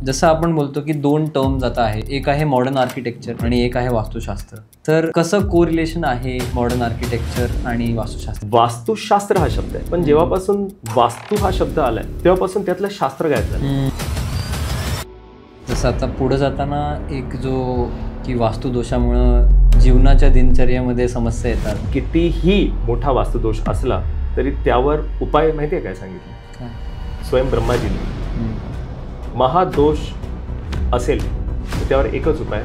जसं आपण बोलतो की दोन टर्म्स आता आहे, एक आहे मॉडर्न आर्किटेक्चर आणि एक आहे वास्तुशास्त्र. तर कसं कोरिलेशन आहे मॉडर्न आर्किटेक्चर आणि वास्तुशास्त्र? वास्तुशास्त्र हा शब्द आहे, पण जेव्हापासून वास्तू हा शब्द आलाय तेव्हापासून त्यातलं शास्त्र गायब झालं. जसं आता पुढे जाताना एक जो की वास्तुदोषामुळं जीवनाच्या दिनचर्येमध्ये समस्या येतात. कितीही मोठा वास्तुदोष असला तरी त्यावर उपाय माहिती आहे काय सांगितलं? स्वयं ब्रह्माजींनी महादोष असेल तर त्यावर एकच उपाय.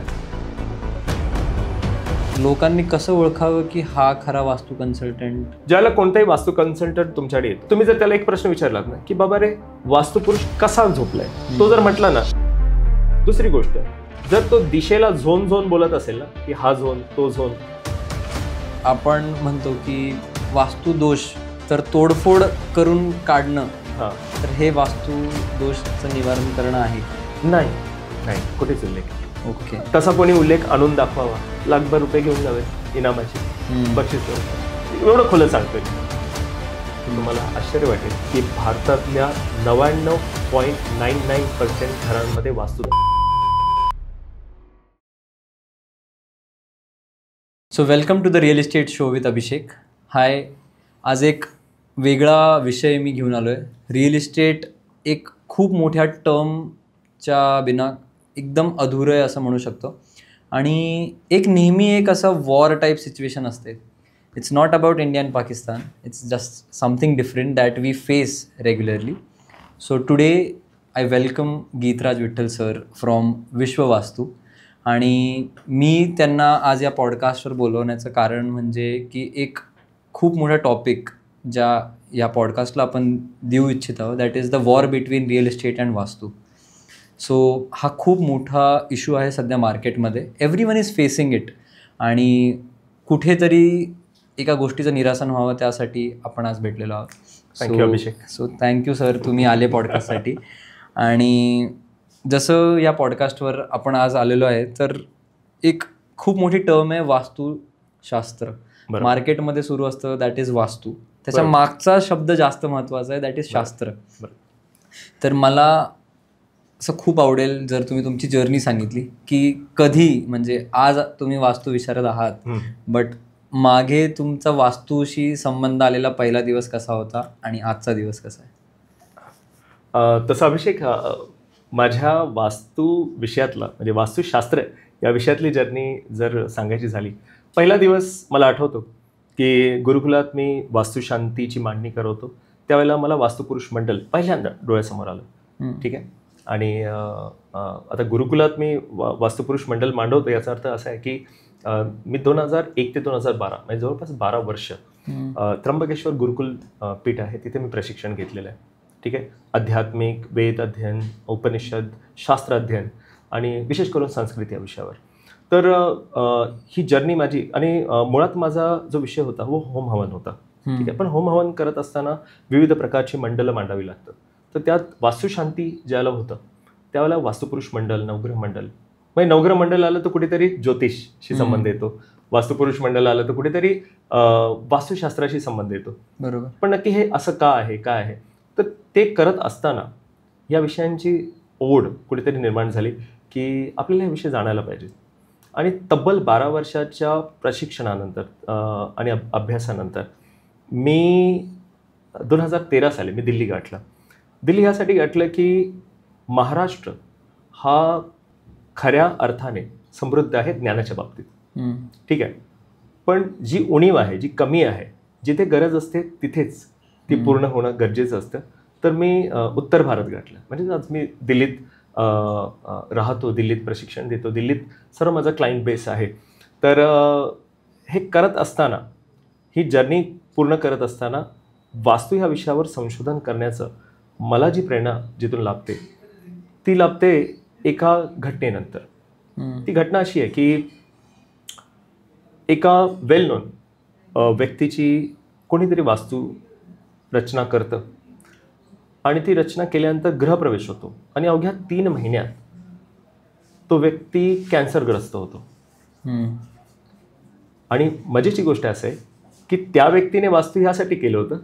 लोकांनी कसं ओळखावं की हा खरा वास्तू कन्सल्टंट? ज्याला कोणताही वास्तू कन्सल्टंट तुमच्याकडे येतो, तुम्ही जर त्याला एक प्रश्न विचारलात ना की बाबा रे वास्तुपुरुष कसा झोपलाय, तो जर म्हटला ना. दुसरी गोष्ट, जर तो दिशेला झोन झोन बोलत असेल ना की हा झोन तो झोन. आपण म्हणतो की वास्तुदोष तर तोडफोड करून काढणं, तर हे वास्तु दोषचं निवारण करणं आहे? नाही नाही, कुठेच उल्लेख. ओके. तसा कोणी उल्लेख आणून दाखवावा, लाखभर रुपये घेऊन जावे इनामाची, बक्षीस. एवढं खुलं सांगतोय. तुम्हाला आश्चर्य वाटेल की भारतातल्या 99.99% घरांमध्ये vastu. So welcome to the real estate show with Abhishek. Hi, आज एक वेगळा विषय मी घेऊन आलो आहे. रिअल इस्टेट एक खूप मोठ्या टर्मच्या बिना एकदम अधुरं आहे असं म्हणू शकतो. आणि एक नेहमी एक असं वॉर टाईप सिच्युएशन असते. It's not about India and Pakistan, it's just something different that we face regularly. So today I welcome Geetraj Vitthal sir from Vishwavastu. आणि मी त्यांना आज या पॉडकास्टवर बोलवण्याचं कारण म्हणजे की एक खूप मोठा टॉपिक ज्या या पॉडकास्टला आपण देऊ इच्छित आहोत, that is the war between real estate and वास्तू. सो हा खूप मोठा इश्यू आहे सध्या मार्केटमध्ये. Everyone is facing it. आणि कुठेतरी एका गोष्टीचं निरासन व्हावं त्यासाठी आपण आज भेटलेलो आहोत. थँक्यू अभिषेक. सो थँक्यू सर, तुम्ही आले पॉडकास्टसाठी. आणि जसं या पॉडकास्टवर आपण आज आलेलो आहे, तर एक खूप मोठी टर्म आहे वास्तुशास्त्र. मार्केटमध्ये सुरू असतं दॅट इज वास्तू. त्याच्या मागचा शब्द जास्त महत्त्वाचा आहे, दॅट इज शास्त्र. तर मला असं खूप आवडेल जर तुम्ही तुमची जर्नी सांगितली की कधी, म्हणजे आज तुम्ही वास्तू विशारद आहात, बट मागे तुमचा वास्तूशी संबंध आलेला पहिला दिवस कसा होता आणि आजचा दिवस कसा आहे? तसं अभिषेक, माझ्या वास्तू विषयातला म्हणजे वास्तुशास्त्र या विषयातली जर्नी जर सांगायची झाली, पहिला दिवस मला आठवतो की गुरुकुलात मी वास्तुशांतीची मांडणी करवतो. त्यावेळेला मला वास्तुपुरुष मंडल पहिल्यांदा डोळ्यासमोर आलं. ठीक आहे. आणि आता गुरुकुलात मी वास्तुपुरुष मंडल मांडवतो याचा अर्थ असा आहे की मी 2001 ते 2012 म्हणजे जवळपास 12 वर्ष त्र्यंबकेश्वर गुरुकुल पीठ आहे, तिथे मी प्रशिक्षण घेतलेलं आहे. ठीक आहे. आध्यात्मिक, वेद अध्ययन, उपनिषद, शास्त्र अध्ययन आणि विशेष करून संस्कृत या विषयावर. तर ही जर्नी माझी, आणि मुळात माझा जो विषय होता वो होम हवन होता. ठीक आहे. पण होम हवन करत असताना विविध प्रकारची मंडलं मांडावी लागतात. तर त्यात वास्तुशांती ज्याला होतं त्यावेळेला वास्तुपुरुष मंडल, नवग्रह मंडल, म्हणजे नवग्रह मंडल आलं तर कुठेतरी ज्योतिषशी संबंध येतो, वास्तुपुरुष मंडल आलं तर कुठेतरी वास्तुशास्त्राशी संबंध येतो. बरोबर. पण नक्की हे असं का आहे, काय आहे? तर ते करत असताना या विषयांची ओढ कुठेतरी निर्माण झाली की आपल्याला हे विषय जाणायला पाहिजे. आणि तब्बल 12 वर्षाच्या प्रशिक्षणानंतर आणि अभ्यासानंतर मी 2013 साली मी दिल्ली गाठला. दिल्ली ह्यासाठी गाठलं की महाराष्ट्र हा खऱ्या अर्थाने समृद्ध आहे ज्ञानाच्या बाबतीत. ठीक आहे. पण जी उणीव आहे, जी कमी आहे, जिथे गरज असते तिथेच ती पूर्ण होणं गरजेचं असतं. तर मी उत्तर भारत गाठलं. म्हणजे आज मी दिल्लीत राहतो, दिल्लीत प्रशिक्षण देतो, दिल्लीत सर्व माझा क्लायंट बेस आहे. तर हे करत असताना, ही जर्नी पूर्ण करत असताना वास्तू ह्या विषयावर संशोधन करण्याचं मला जी प्रेरणा जिथून लाभते ती लाभते एका घटनेनंतर. ती घटना अशी आहे की एका वेल नोन व्यक्तीची कोणीतरी वास्तू रचना करतं आणि ती रचना केल्यानंतर गृहप्रवेश होतो आणि अवघ्या 3 महिन्यात तो व्यक्ती कॅन्सरग्रस्त होतो. आणि मजेची गोष्ट असं आहे की त्या व्यक्तीने वास्तू ह्यासाठी केलं होतं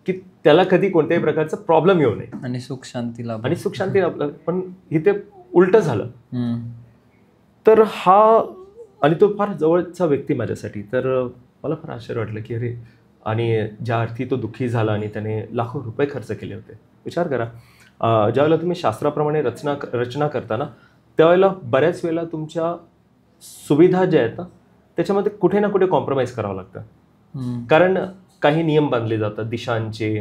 की त्याला कधी कोणत्याही प्रकारचा प्रॉब्लेम येऊ नये आणि सुख शांती लाभ. आणि सुख शांती आपलं. पण इथे उलट झालं. हम्म. तर हा आणि तो फार जवळचा व्यक्ती माझ्यासाठी. तर मला फार आश्चर्य वाटलं की अरे, आणि ज्या अर्थी तो दुःखी झाला आणि त्याने लाखो रुपये खर्च केले होते. विचार करा, ज्यावेळेला तुम्ही शास्त्राप्रमाणे रचना करता ना, त्यावेळेला बऱ्याच वेळेला तुमच्या सुविधा ज्या आहेत ना त्याच्यामध्ये कुठे ना कुठे कॉम्प्रोमाइज करावं लागतं. कारण काही नियम बांधले जातात दिशांचे,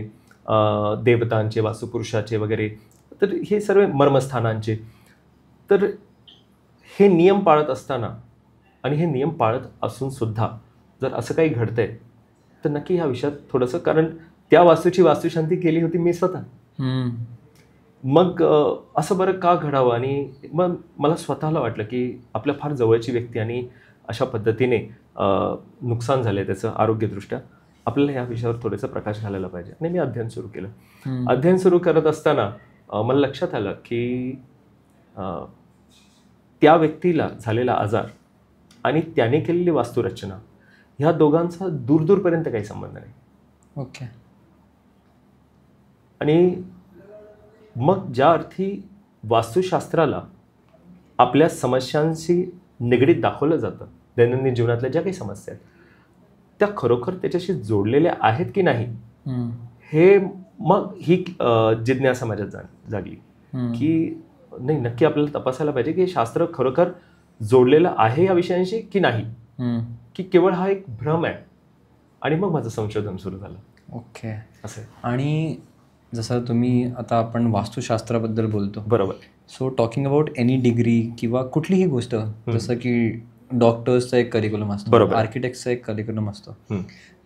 देवतांचे, वास्तुपुरुषाचे वगैरे. तर हे सर्व मर्मस्थानांचे. तर हे नियम पाळत असताना आणि हे नियम पाळत असून सुद्धा जर असं काही घडतंय तर नक्की ह्या विषयात थोडंसं, कारण त्या वास्तूची वास्तुशांती केली होती मी स्वतः. मग असं बरं का घडावं. आणि मग मला स्वतःला वाटलं की आपल्या फार जवळची व्यक्ती आणि अशा पद्धतीने नुकसान झालंय त्याचं आरोग्यदृष्ट्या, आपल्याला ह्या विषयावर थोडंसं प्रकाश घालायला पाहिजे. आणि मी अध्ययन सुरू केलं. अध्ययन सुरू करत असताना मला लक्षात आलं की त्या व्यक्तीला झालेला आजार आणि त्याने केलेली वास्तुरचना ह्या दोघांचा दूरदूरपर्यंत काही संबंध नाही. ओके. आणि मग ज्या अर्थी वास्तुशास्त्राला आपल्या समस्यांशी निगडीत दाखवलं जातं, दैनंदिन जीवनातल्या ज्या काही समस्या आहेत त्या खरोखर त्याच्याशी जोडलेल्या आहेत की नाही, हे मग ही जिज्ञासा माझ्यात जागली की नाही, नक्की आपल्याला तपासायला पाहिजे की हे शास्त्र खरोखर जोडलेलं आहे या विषयांशी की नाही, की केवळ हा एक भ्रम आहे. आणि मग माझं संशोधन सुरू झालं. ओके. असं. आणि जसं तुम्ही आता आपण वास्तुशास्त्राबद्दल बोलतो, बरोबर. So talking about any degree किंवा कुठलीही गोष्ट, जसं की डॉक्टर्सचा एक करिक्युलम असतो, बरोबर, आर्किटेक्टचा एक करिक्युलम असतो,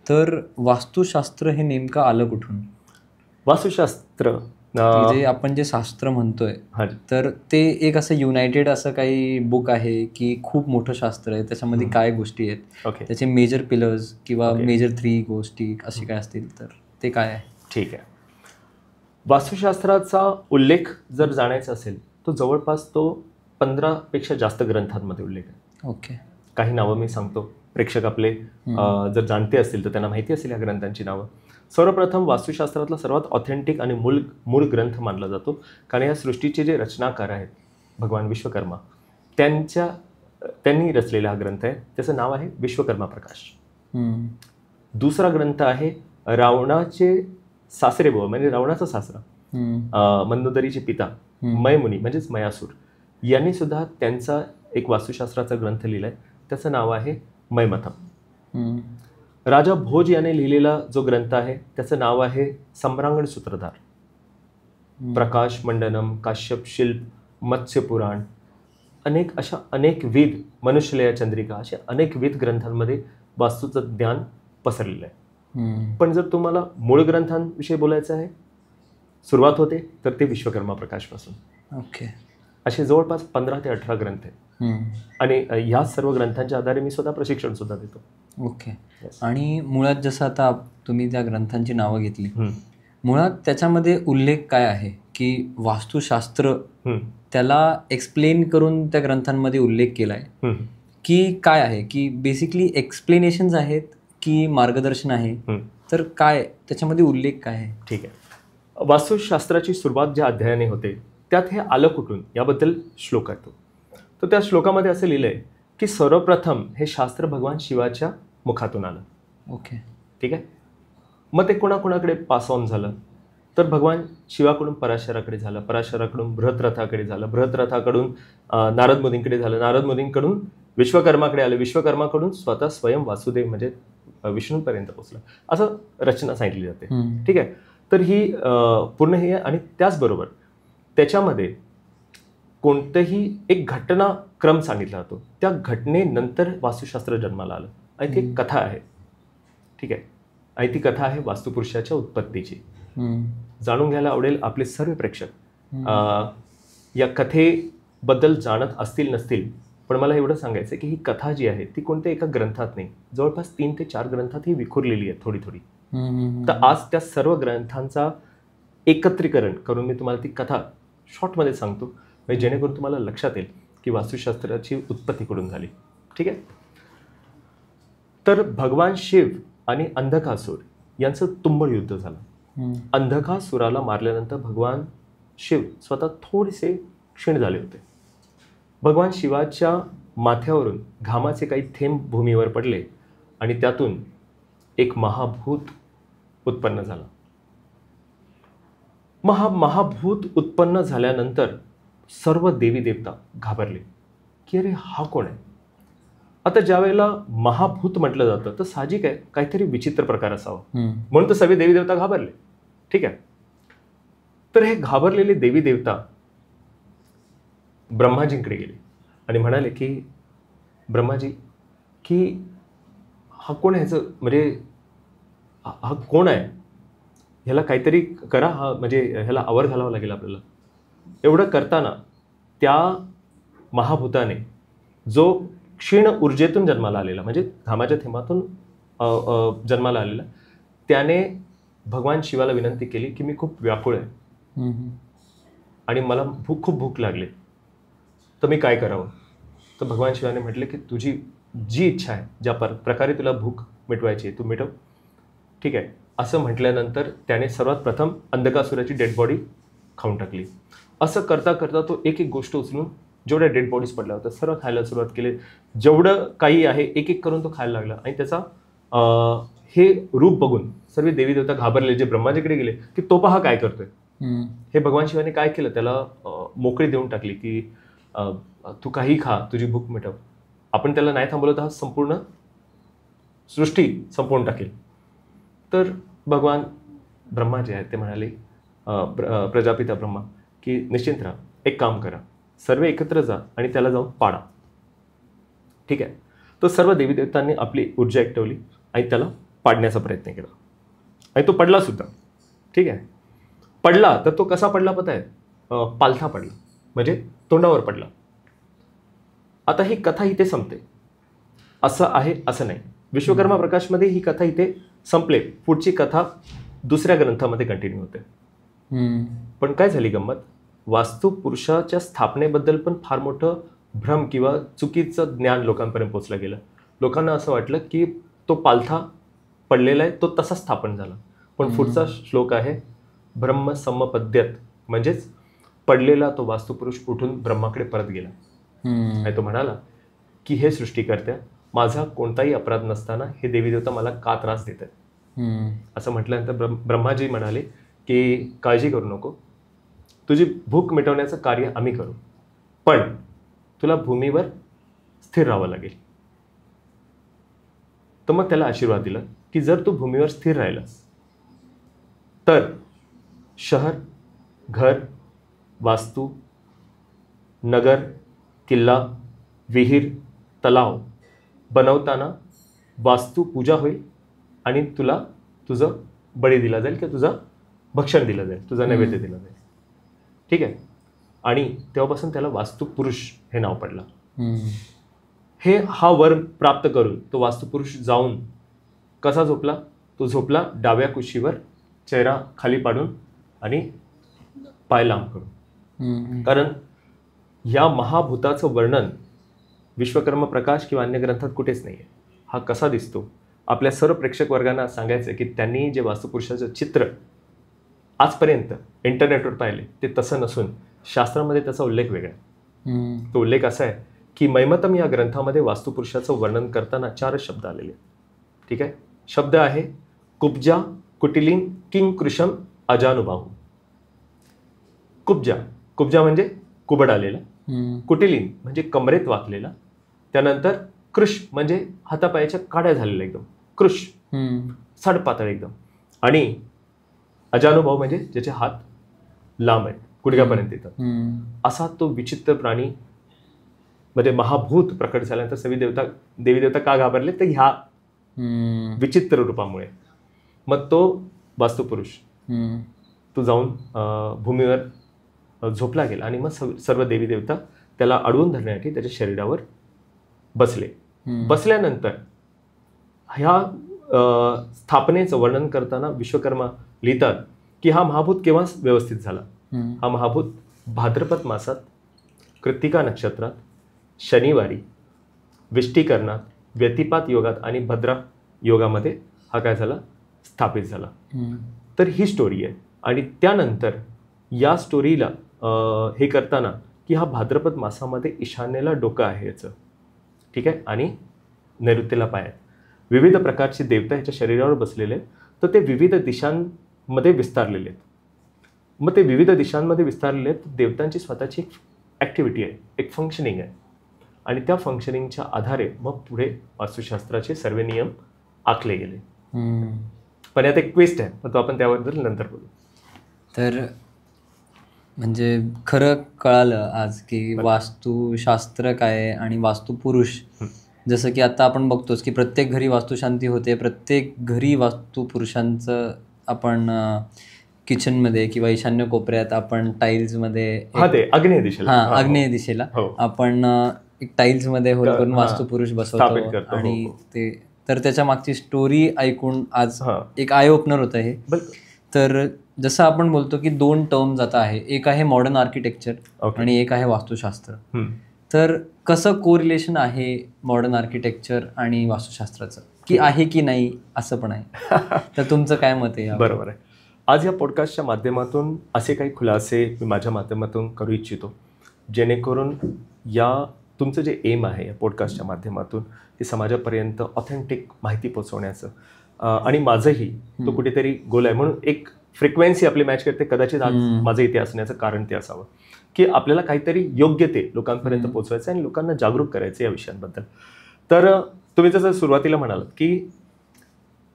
तर वास्तुशास्त्र हे नेमकं आलं कुठून? वास्तुशास्त्र जे आपण जे शास्त्र म्हणतोय तर ते एक असं युनायटेड असं काही बुक आहे की खूप मोठं शास्त्र आहे, त्याच्यामध्ये काय गोष्टी आहेत, त्याचे मेजर पिलर्स किंवा मेजर 3 गोष्टी असे काय असतील तर ते काय आहे? ठीक आहे. वास्तुशास्त्राचा उल्लेख जर जाणायचा असेल तो जवळपास तो 15पेक्षा जास्त ग्रंथांमध्ये उल्लेख आहे. ओके. काही नावं मी सांगतो, प्रेक्षक आपले जर जाणते असतील तर त्यांना माहिती असेल या ग्रंथांची नावं. सर्वप्रथम वास्तुशास्त्रातला सर्वात ऑथेंटिक आणि मूळ ग्रंथ मानला जातो, कारण या सृष्टीचे जे रचनाकार आहेत भगवान विश्वकर्मा, त्यांनी रचलेला हा ग्रंथ आहे. त्याचं नाव आहे विश्वकर्मा प्रकाश. दुसरा ग्रंथ आहे रावणाचे सासरे बुवा, म्हणजे रावणाचा सासरा, मंदोदरीचे पिता मयमुनी म्हणजेच मयासूर, यांनी सुद्धा त्यांचा एक वास्तुशास्त्राचा ग्रंथ लिहिलाय. त्याचं नाव आहे मयमथम. राजा भोज याने लिहिलेला जो ग्रंथ आहे त्याचं नाव आहे सम्रांगण सूत्रधार. प्रकाश मंडनम, काश्यप शिल्प, मत्स्य पुराण, अशा अनेकविध, मनुष्यलया चंद्रिका, अशा अनेकविध ग्रंथांमध्ये वास्तूचं ज्ञान पसरलेलं आहे. पण जर तुम्हाला मूळ ग्रंथांविषयी बोलायचं आहे, सुरुवात होते तर ते विश्वकर्मा प्रकाशपासून. ओके. असे जवळपास 15 ते 18 ग्रंथ आहेत. आणि ह्या सर्व ग्रंथांच्या आधारे मी स्वतः प्रशिक्षण सुद्धा देतो. ओके. आणि मुळात जसं आता तुम्ही त्या ग्रंथांची नावं घेतली, मुळात त्याच्यामध्ये उल्लेख काय आहे की वास्तुशास्त्र त्याला एक्सप्लेन करून त्या ग्रंथांमध्ये उल्लेख केलाय की काय आहे, की बेसिकली एक्सप्लेनेशन्स आहेत की मार्गदर्शन आहे, तर काय त्याच्यामध्ये उल्लेख काय आहे? ठीक आहे. वास्तुशास्त्राची सुरुवात ज्या अध्यायाने होते त्यात हे आलं कुठून याबद्दल श्लोक आहे. तर त्या श्लोकामध्ये असं लिहिलंय की सर्वप्रथम हे शास्त्र भगवान शिवाच्या मुखातून आलं. ओके. ठीक आहे. मग ते कोणाकोणाकडे पास ऑन झालं तर भगवान शिवाकडून पराशराकडे झालं, पराशराकडून बृहद्रथाकडे झालं, बृहद्रथाकडून नारद मुनींकडे झालं, नारद मुनींकडून विश्वकर्माकडे आलं, विश्वकर्माकडून स्वतः स्वयं वासुदेव म्हणजे विष्णूंपर्यंत पोहोचलं. असं रचना सांगितली जाते. ठीक आहे. तर ही पूर्ण हे, आणि त्याचबरोबर त्याच्यामध्ये कोणतंही एक घटनाक्रम सांगितला जातो, त्या घटनेनंतर वास्तुशास्त्र जन्माला आलं आणि ती एक कथा आहे. ठीक आहे. आणि ती कथा आहे वास्तुपुरुषाच्या उत्पत्तीची. जाणून घ्यायला आवडेल आपले सर्व प्रेक्षक या कथेबद्दल जाणत असतील नसतील, पण मला एवढं सांगायचं की ही कथा जी आहे ती कोणत्या एका ग्रंथात नाही, जवळपास 3 ते 4 ग्रंथात ही विखुरलेली आहे थोडी थोडी. तर आज त्या सर्व ग्रंथांचा एकत्रीकरण करून मी तुम्हाला ती कथा शॉर्टमध्ये सांगतो, म्हणजे जेणेकरून तुम्हाला लक्षात येईल की वास्तुशास्त्राची उत्पत्ती कुठून झाली. ठीक आहे. तर भगवान शिव आणि अंधकासूर यांचं तुंबळ युद्ध झालं. अंधकासुराला मारल्यानंतर भगवान शिव स्वतः थोडेसे क्षीण झाले होते. भगवान शिवाच्या माथ्यावरून घामाचे काही थेंब भूमीवर पडले आणि त्यातून एक महाभूत उत्पन्न झाला. महाभूत उत्पन्न झाल्यानंतर सर्व देवी देवता घाबरले की अरे हा कोण आहे. आता ज्या वेळेला महाभूत म्हटलं जातं तर साहजिक आहे काहीतरी विचित्र प्रकार असावा, म्हणून तर सगळे देवी देवता घाबरले. ठीक आहे. तर हे घाबरलेले देवी देवता ब्रह्माजींकडे गेले आणि म्हणाले की ब्रह्माजी की हा कोण आहे, ह्याचं म्हणजे हा कोण आहे, ह्याला काहीतरी करा, हा म्हणजे ह्याला आवर घालावं लागेल आपल्याला. एवढं करताना त्या महाभूताने जो क्षीण ऊर्जेतून जन्माला आलेला, म्हणजे घामाच्या थेंबातून जन्माला आलेला, त्याने भगवान शिवाला विनंती केली की मी खूप व्याकुळ आहे आणि मला खूप भूक लागली, तर मी काय करावं. तर भगवान शिवाने म्हटले की तुझी जी इच्छा आहे, ज्या प्रकारे तुला भूक मिटवायची आहे तू मिटव. ठीक आहे. असं म्हटल्यानंतर त्याने सर्वात प्रथम अंधकासुराची डेड बॉडी खाऊन टाकली. असं करता करता तो एक एक गोष्ट उचलून जेवढ्या डेड बॉडीज पडल्या होत्या सर्व खायला सुरुवात केली. जेवढं काही आहे एक एक करून तो खायला लागला आणि त्याचा हे रूप बघून सर्व देवी देवता घाबरले, जे ब्रह्माजीकडे गेले की तो पहा काय करतोय. हे भगवान शिवाने काय केलं, त्याला मोकळी देऊन टाकली की तू काही खा, तुझी भूक मिटव. आपण त्याला नाही थांबवलं तर हा संपूर्ण सृष्टी संपवून टाकेल. तर भगवान ब्रह्मा जे आहेत ते म्हणाले प्रजापिता ब्रह्मा की निश्चिंत राहा, एक काम करा, सर्व एकत्र जा आणि त्याला जाऊन पाडा. ठीक आहे. तर सर्व देवी देवतांनी आपली ऊर्जा एकवली आणि त्याला पाडण्याचा प्रयत्न केला आणि तो पडला सुद्धा. ठीक आहे. पडला तर तो कसा पडला पता आहे, पालथा पडला, म्हणजे तोंडावर पडला. आता ही कथा इथे संपते असं आहे असं नाही. विश्वकर्मा प्रकाशमध्ये ही कथा इथे संपले, पुढची कथा दुसऱ्या ग्रंथामध्ये कंटिन्यू होते. पण काय झाली गंमत, वास्तू पुरुषाच्या स्थापनेबद्दल पण फार मोठं भ्रम किंवा चुकीचं ज्ञान लोकांपर्यंत पोहोचलं गेलं. लोकांना असं वाटलं की तो पालथा पडलेला आहे तो तसा स्थापन झाला. पण पुढचा श्लोक आहे ब्रह्म समपद्यत, म्हणजेच पडलेला तो वास्तुपुरुष उठून ब्रह्माकडे परत गेला आणि तो म्हणाला की हे सृष्टीकर्त्या, माझा कोणताही अपराध नसताना हे देवी देवता मला का त्रास देत आहेत. असं म्हटल्यानंतर ब्रह्माजी म्हणाले की काळजी करू नको, तुझी भूक मिटवण्याचं कार्य आम्ही करू, पण तुला भूमीवर स्थिर राहावं लागेल. तर मग त्याला आशीर्वाद दिला की जर तू भूमीवर स्थिर राहिलास तर शहर, घर, वास्तू, नगर, किल्ला, विहीर, तलाव बनवताना वास्तू पूजा होईल आणि तुला तुझं बळी दिला जाईल किंवा तुझं भक्षण दिलं जाईल, तुझा नैवेद्य दिला जाईल. ठीक आहे. आणि तेव्हापासून त्याला वास्तुपुरुष हे नाव पडलं. हा वर प्राप्त करून तो वास्तुपुरुष जाऊन कसा झोपला, तो झोपला डाव्या कुशीवर, चेहरा खाली पाडून आणि पाय लांब करून. कारण या महाभूताचं वर्णन विश्वकर्मा प्रकाश किंवा अन्य ग्रंथात कुठेच नाही आहे. हा कसा दिसतो, आपल्या सर्व प्रेक्षक वर्गांना सांगायचं की त्यांनी जे वास्तुपुरुषाचं चित्र आजपर्यंत इंटरनेटवर पाहिले ते तसं नसून शास्त्रामध्ये त्याचा उल्लेख वेगळा आहे. तो उल्लेख असा आहे की मैमतम या ग्रंथामध्ये वास्तुपुरुषाचं वर्णन करताना 4 शब्द आलेले. ठीक आहे. शब्द आहे कुब्जा, कुटिलिंग, किंकृशम, अजानुबाहू. कुब्जा म्हणजे कुबड आलेला, कुटिलिंग म्हणजे कमरेत वाकलेला, त्यानंतर कृश म्हणजे हातापायाच्या काड्या झालेल्या एकदम, कृश सडपातळ एकदम, आणि अजानुभाव म्हणजे ज्याचे हात लांब आहेत गुडघ्यापर्यंत येतात. असा तो विचित्र प्राणी म्हणजे महाभूत प्रकट झाल्यानंतर देवी देवता का घाबरले तर ह्या विचित्र रूपामुळे. मग तो वास्तुपुरुष तो जाऊन भूमीवर झोपला गेला आणि मग सर्व देवी देवता त्याला अडवून धरण्यासाठी त्याच्या शरीरावर बसले. बसल्यानंतर ह्या स्थापनेचं वर्णन करताना विश्वकर्मा लिहितात की हा महाभूत केव्हा व्यवस्थित झाला. हा महाभूत भाद्रपद मासात, कृत्तिका नक्षत्रात, शनिवारी, विष्टीकरणात, व्यतिपात योगात आणि भद्रा योगामध्ये हा काय झाला, स्थापित झाला. तर ही स्टोरी आहे. आणि त्यानंतर या स्टोरीला हे करताना की हा भाद्रपद मासामध्ये ईशान्येला डोकं आहे याचं, ठीक आहे, आणि नैऋत्येला पाय आहेत. विविध प्रकारचे देवता ह्याच्या शरीरावर बसलेले आहेत. तर ते विविध दिशांमध्ये विस्तारलेले आहेत. मग ते विविध दिशांमध्ये विस्तारलेले आहेत. देवतांची स्वतःची एक ॲक्टिव्हिटी आहे, एक फंक्शनिंग आहे. आणि त्या फंक्शनिंगच्या आधारे मग पुढे वास्तुशास्त्राचे सर्व नियम आखले गेले. पण यात एक ट्विस्ट आहे, पण तो आपण त्याबद्दल नंतर बोलू. तर म्हणजे खरं कळालं आज की वास्तुशास्त्र काय आहे आणि वास्तुपुरुष. जसं की आता आपण बघतोच की प्रत्येक घरी वास्तुशांती होते, प्रत्येक घरी वास्तुपुरुषांचं आपण किचनमध्ये किंवा ईशान्य कोपऱ्यात आपण टाईल्समध्ये आग्नेय दिशेला आग्नेय दिशेला आपण एक टाईल्समध्ये होल करून वास्तुपुरुष बसवतो. आणि ते तर त्याच्या मागची स्टोरी ऐकून आज एक आय ओपनर होतं हे. तर जसं आपण बोलतो की 2 टर्म्स आता आहे, एक आहे मॉडर्न आर्किटेक्चर आणि एक आहे वास्तुशास्त्र. तर कसं कोरिलेशन आहे मॉडर्न आर्किटेक्चर आणि वास्तुशास्त्राचं, की आहे की नाही असं पण आहे? तर तुमचं काय मत आहे? बरोबर आहे. आज या पॉडकास्टच्या माध्यमातून असे काही खुलासे मी माझ्या माध्यमातून करू इच्छितो, जेणेकरून या तुमचं जे एम आहे या पॉडकास्टच्या माध्यमातून हे समाजापर्यंत ऑथेंटिक माहिती पोहोचवण्याचं, आणि माझंही तो कुठेतरी गोल आहे. म्हणून एक फ्रिक्वेन्सी आपली मॅच करते. कदाचित आज माझं इथे असण्याचं कारण ते असावं की आपल्याला काहीतरी योग्य ते लोकांपर्यंत पोहोचवायचं आणि लोकांना जागरूक करायचं या विषयांबद्दल. तर तुम्ही जसं सुरुवातीला म्हणालात की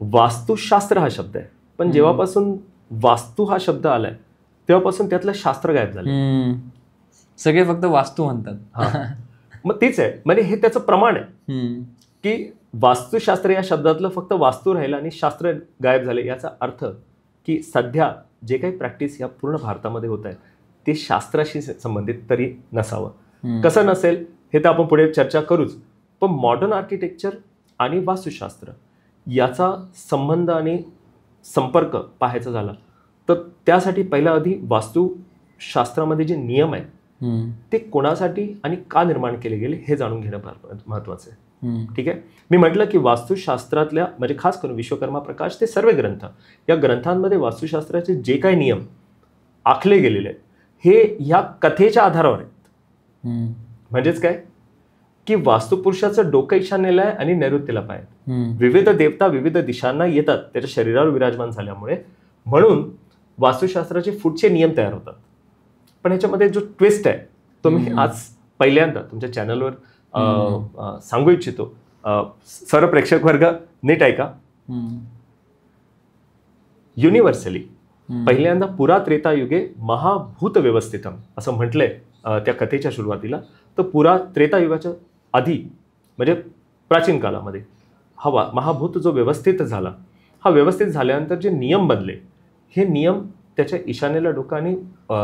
वास्तुशास्त्र हा शब्द आहे, पण जेव्हापासून वास्तू हा शब्द आलाय तेव्हापासून त्यातलं शास्त्र गायब झालं. सगळे फक्त वास्तू म्हणतात. मग तेच आहे, म्हणजे हे त्याचं प्रमाण आहे की वास्तुशास्त्र या शब्दातलं फक्त वास्तू राहिलं आणि शास्त्र गायब झाले. याचा अर्थ की सध्या जे काही प्रॅक्टिस या पूर्ण भारतामध्ये होत आहे ते शास्त्राशी संबंधित तरी नसावं. कसं नसेल हे तर आपण पुढे चर्चा करूच. पण मॉडर्न आर्किटेक्चर आणि वास्तुशास्त्र याचा संबंध आणि संपर्क पाहायचा झाला तर त्यासाठी पहिला आधी वास्तुशास्त्रामध्ये जे नियम आहेत ते कोणासाठी आणि का निर्माण केले गेले हे जाणून घेणं महत्त्वाचं आहे. ठीक आहे. मी म्हटलं की वास्तुशास्त्रातल्या म्हणजे खास करून विश्वकर्मा प्रकाश ते सर्व ग्रंथ, या ग्रंथांमध्ये वास्तुशास्त्राचे जे काही नियम आखले गेलेले आहेत हे ह्या कथेच्या आधारावर आहेत. म्हणजेच काय की वास्तुपुरुषाचं डोकं ईशान्येला आहे आणि नैऋत्येला पाय आहेत. विविध देवता विविध दिशांना येतात त्याच्या शरीरावर विराजमान झाल्यामुळे, म्हणून वास्तुशास्त्राचे पुढचे नियम तयार होतात. पण ह्याच्यामध्ये जो ट्विस्ट आहे तो मी आज पहिल्यांदा तुमच्या चॅनलवर सांगू इच्छितो. सर्व प्रेक्षक वर्ग नीट ऐका. युनिव्हर्सली पहिल्यांदा पुरा त्रेतायुगे महाभूत व्यवस्थितम असं म्हटलंय त्या कथेच्या सुरुवातीला. तर पुरा त्रेतायुगाच्या आधी म्हणजे प्राचीन काळामध्ये हा महाभूत जो व्यवस्थित झाला, हा व्यवस्थित झाल्यानंतर जे नियम बनले हे नियम त्याच्या ईशान्येला डोकं आणि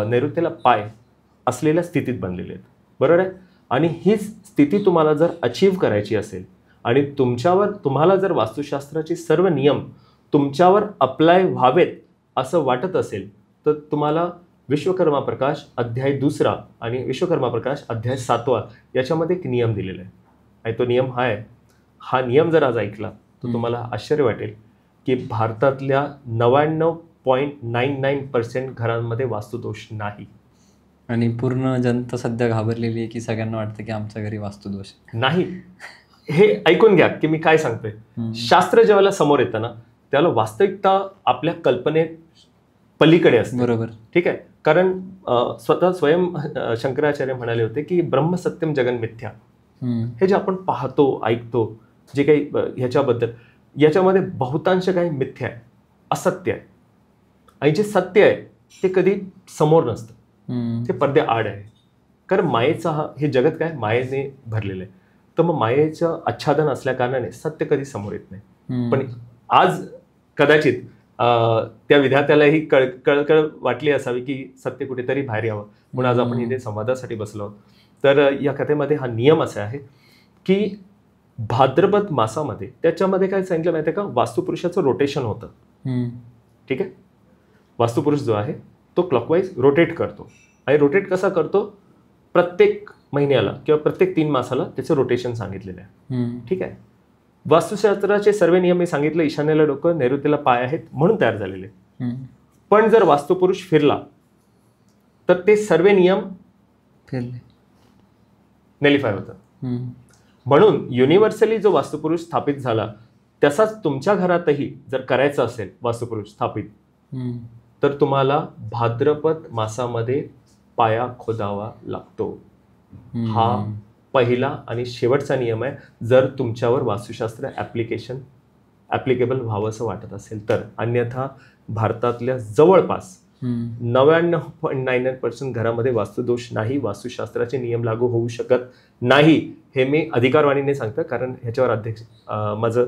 नैऋत्येला पाय असलेल्या स्थितीत बनलेले आहेत. बरोबर आहे. आणि हीच स्थिती तुम्हाला जर अचीव्ह करायची असेल आणि तुम्हाला जर वास्तुशास्त्राचे सर्व नियम तुमच्यावर अप्लाय व्हावेत असं वाटत असेल तर तुम्हाला विश्वकर्मा प्रकाश अध्याय 2 आणि विश्वकर्मा प्रकाश अध्याय 7 याच्यामध्ये एक नियम दिलेला आहे. आणि तो नियम हा आहे. हा नियम जर आज ऐकला तर तुम्हाला आश्चर्य वाटेल की भारतातल्या 99.99% घरांमध्ये वास्तुदोष नाही. आणि पूर्ण जनता सध्या घाबरलेली आहे की सगळ्यांना वाटतं की आमच्या घरी वास्तुदोष नाही. हे ऐकून घ्या की मी काय सांगतोय. शास्त्र जेव्हा समोर येतं ना त्याला वास्तविकता आपल्या कल्पनेत पलीकडे असते. बरोबर. ठीक आहे. कारण स्वतः स्वयं शंकराचार्य म्हणाले होते की ब्रह्मसत्यम जगन मिथ्या. हे जे आपण पाहतो ऐकतो जे काही ह्याच्याबद्दल याच्यामध्ये बहुतांश काही मिथ्या आहे, असत्य आहे. आणि जे सत्य आहे ते कधी समोर नसतं, ते पडद्या आड आहे. कारण मायेचा हे जगत काय मायेने भरलेलं आहे. तर मग मायेचं आच्छादन असल्या कारणाने सत्य कधी समोर येत नाही. पण आज कदाचित त्या विद्यार्थ्यालाही कळकळ वाटली असावी की सत्य कुठेतरी बाहेर यावं, म्हणून आज आपण इथे संवादासाठी बसलो आहोत. तर या कथेमध्ये हा नियम असा आहे की भाद्रपद मासामध्ये त्याच्यामध्ये काय सांगितलं माहिती आहे का, वास्तुपुरुषाचं रोटेशन होतं. ठीक आहे. वास्तुपुरुष जो आहे तो क्लॉकवाईज रोटेट करतो. आणि रोटेट कसा करतो, प्रत्येक महिन्याला किंवा प्रत्येक 3 मासाला त्याचं रोटेशन सांगितलेलं आहे. ठीक आहे. वास्तुशास्त्राचे सर्व नियम मी सांगितलं ईशान्येला डोकं नैऋत्येला पाय आहेत म्हणून तयार झालेले. पण जर वास्तुपुरुष फिरला तर ते सर्व नियम फिरले. नेलिफाय होतात. म्हणून युनिव्हर्सली जो वास्तुपुरुष स्थापित झाला तसाच तुमच्या घरातही जर करायचं असेल वास्तुपुरुष स्थापित, तर तुम्हाला भाद्रपद मासामध्ये पाया खोदावा लागतो. हा पहिला आणि शेवटचा नियम आहे, जर तुमच्यावर वास्तुशास्त्र ऍप्लिकेबल व्हावं असं वाटत असेल तर. अन्यथा भारतातल्या जवळपास 99.99% घरामध्ये वास्तुदोष नाही, वास्तुशास्त्राचे नियम लागू होऊ शकत नाही. हे मी अधिकारवाणीने सांगतो, कारण ह्याच्यावर माझं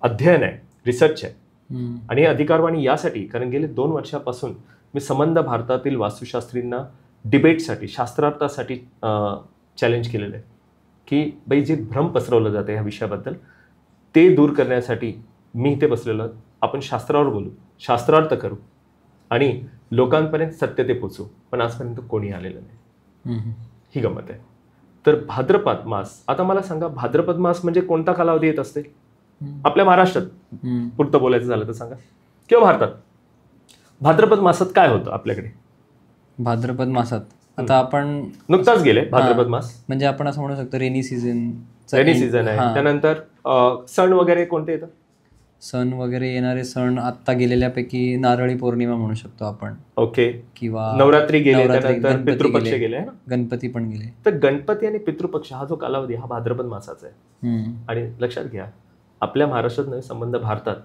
अध्ययन आहे, रिसर्च आहे. आणि अधिकारवाणी यासाठी कारण गेले 2 वर्षापासून मी संबंध भारतातील वास्तुशास्त्रींना डिबेटसाठी, शास्त्रार्थासाठी चॅलेंज केलेलं आहे की बाई जे भ्रम पसरवलं जातं ह्या विषयाबद्दल ते दूर करण्यासाठी मी इथे बसलेलो. आपण शास्त्रावर बोलू, शास्त्रार्थ करू आणि लोकांपर्यंत सत्य ते पोचू. पण आजपर्यंत कोणी आलेलं नाही. ही गंमत आहे. तर भाद्रपद मास, आता मला सांगा भाद्रपद मास म्हणजे कोणता कालावधी येत असते आपल्या महाराष्ट्रात? पुरतं बोलायचं झालं तर सांगा, किंवा भारतात भाद्रपद मासात काय होतं आपल्याकडे? भाद्रपद मासात आता आपण नुकताच गेले भाद्रपद मास, म्हणजे आपण असं म्हणू शकतो रेनी सीझन आहे. त्यानंतर सण वगैरे कोणते येतात? सण वगैरे येणारे सण आता गेलेल्यापैकी नारळी पौर्णिमा म्हणू शकतो आपण. ओके. किंवा नवरात्री गेले, त्यानंतर पितृपक्ष गेले, गणपती पण गेले. तर गणपती आणि पितृपक्ष हा जो कालावधी हा भाद्रपद मासाचा आहे. आणि लक्षात घ्या, आपल्या महाराष्ट्रात नव्हे संबंध भारतात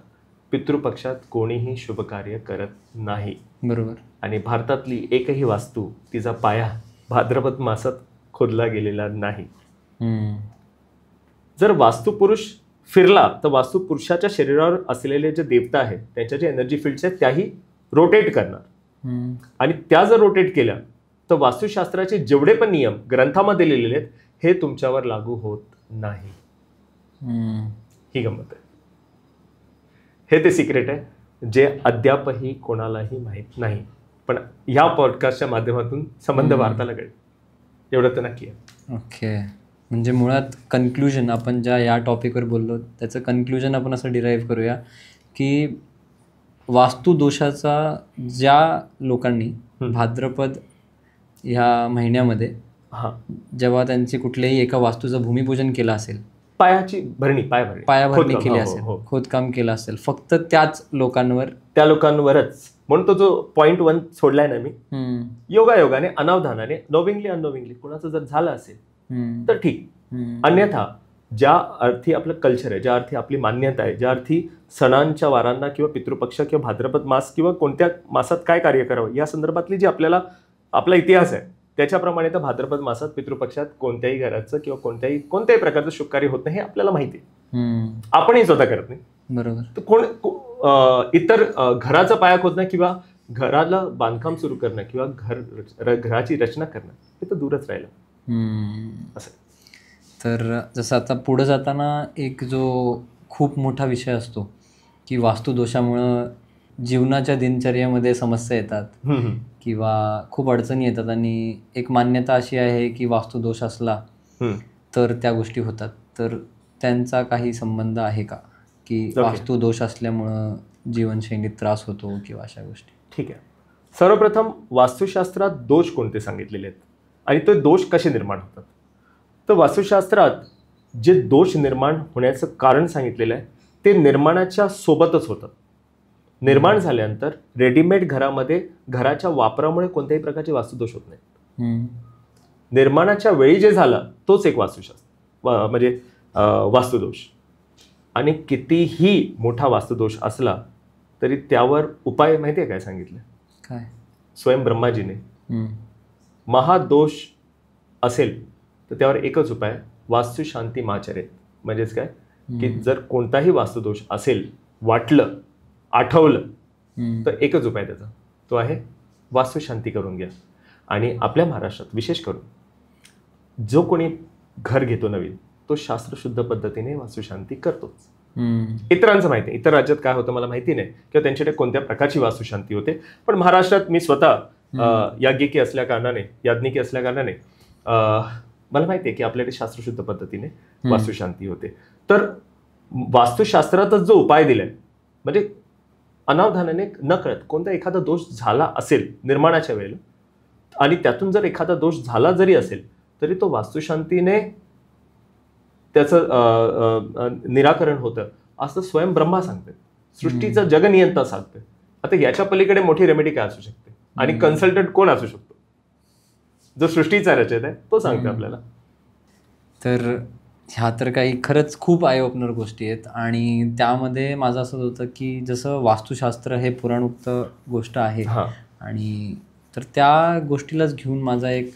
पितृपक्षात कोणीही शुभ कार्य करत नाही. बरोबर. आणि भारतातली एकही वास्तू तिचा पाया भाद्रपद मासात खोदला गेलेला नाही. जर वास्तुपुरुष फिरला तर वास्तुपुरुषाच्या शरीरावर असलेले जे देवता आहेत त्यांच्या जे एनर्जी फील्ड्स आहेत त्याही रोटेट करणार. आणि त्या जर रोटेट केल्या तर वास्तुशास्त्राचे जेवढे पण नियम ग्रंथामध्ये लिहिलेले आहेत हे तुमच्यावर लागू होत नाही. ही गंमत आहे. हे ते सिक्रेट आहे जे अद्यापही कोणालाही माहीत नाही. पण ह्या पॉडकास्टच्या माध्यमातून संबंध भारताला कळेल एवढं तर नक्की आहे. ओके. म्हणजे मुळात कन्क्लुजन आपण ज्या या टॉपिकवर बोललो त्याचं कन्क्लुजन आपण असं डिराईव्ह करूया की वास्तुदोषाचा ज्या लोकांनी भाद्रपद ह्या महिन्यामध्ये जेव्हा त्यांची कुठल्याही एका वास्तूचं भूमिपूजन केलं असेल, पायाभरणी केली असेल, खोदकाम केलं असेल, फक्त त्या लोकांवरच म्हणून तो जो पॉइंट 1 सोडलाय ना मी, योगायोगाने अनावधानाने नोविंगली अननोविंगली कुणाचं जर झालं असेल तर ठीक. अन्यथा ज्या अर्थी आपलं कल्चर आहे, ज्या अर्थी आपली मान्यता आहे, ज्या अर्थी सणांच्या वारांना किंवा पितृपक्ष किंवा भाद्रपद मास किंवा कोणत्या मासात काय कार्य करावं या संदर्भातली जी आपला इतिहास आहे त्याच्याप्रमाणे तर भाद्रपद मासात पितृपक्षात कोणत्याही घराचं किंवा कोणत्याही प्रकारचं शुभ कार्य होत नाही हे आपल्याला माहिती आहे. आपणही स्वतः करत नाही. बरोबर. तर कोण इतर घराचा पाया खोदणं किंवा घराला बांधकाम सुरू करणं किंवा घराची रचना करणं हे तर दूरच राहिलं. असं. तर जसं आता पुढं जाताना एक जो खूप मोठा विषय असतो की वास्तुदोषामुळं जीवनाच्या दिनचर्येमध्ये समस्या येतात किंवा खूप अडचणी येतात. आणि एक मान्यता अशी आहे की वास्तुदोष असला तर त्या गोष्टी होतात. तर त्यांचा काही संबंध आहे का की वास्तुदोष असल्यामुळं जीवनशैलीत त्रास होतो किंवा अशा गोष्टी? ठीक आहे. सर्वप्रथम वास्तुशास्त्रात दोष कोणते सांगितलेले आहेत आणि ते दोष कसे निर्माण होतात? तर वास्तुशास्त्रात जे दोष निर्माण होण्याचं कारण सांगितलेलं आहे ते निर्माणाच्या सोबतच होतं. निर्माण झाल्यानंतर रेडीमेड घरामध्ये घराच्या वापरामुळे कोणत्याही प्रकारचे वास्तुदोष होत नाहीत. निर्माणाच्या वेळी जे झालं तोच एक वास्तुशास्त्र म्हणजे वास्तुदोष. आणि कितीही मोठा वास्तुदोष असला तरी त्यावर उपाय माहिती आहे काय सांगितलं? काय? स्वयं ब्रह्माजीने महादोष असेल तर त्यावर एकच उपाय, वास्तुशांती माचरेत. म्हणजेच काय की जर कोणताही वास्तुदोष असेल, वाटलं, आठवलं तर एकच उपाय त्याचा, तो आहे वास्तुशांती करून घ्या. आणि आपल्या महाराष्ट्रात विशेष करून जो कोणी घर घेतो नवीन तो शास्त्रशुद्ध पद्धतीने वास्तुशांती करतोच. इतरांचं माहिती नाही, इतर राज्यात काय होतं मला माहिती नाही किंवा त्यांच्याकडे कोणत्या प्रकारची वास्तुशांती होते. पण महाराष्ट्रात मी स्वतः याज्ञिकी असल्या कारणाने मला माहिती आहे की आपल्याकडे शास्त्रशुद्ध पद्धतीने वास्तुशांती होते. तर वास्तुशास्त्रातच जो उपाय दिलाय म्हणजे अनावधानाने नकळत कोणता एखादा दोष झाला असेल निर्माणाच्या वेळेला, आणि त्यातून जर एखादा दोष झाला जरी असेल तरी तो वास्तुशांतीने त्याचं निराकरण होतं असं स्वयं ब्रह्मा सांगते, सृष्टीचं जगनियंता सांगते. आता याच्या पलीकडे मोठी रेमेडी काय असू शकते? आणि कन्सल्टंट कोण असू शकतो? जो सृष्टीचा रचयिता आहे तो सांगतो आपल्याला. तर ह्या तर काही खरंच खूप आय ओपनर गोष्टी आहेत. आणि त्यामध्ये माझं असं होतं की जसं वास्तुशास्त्र हे पुराणोक्त गोष्ट आहे, आणि तर त्या गोष्टीलाच घेऊन माझा एक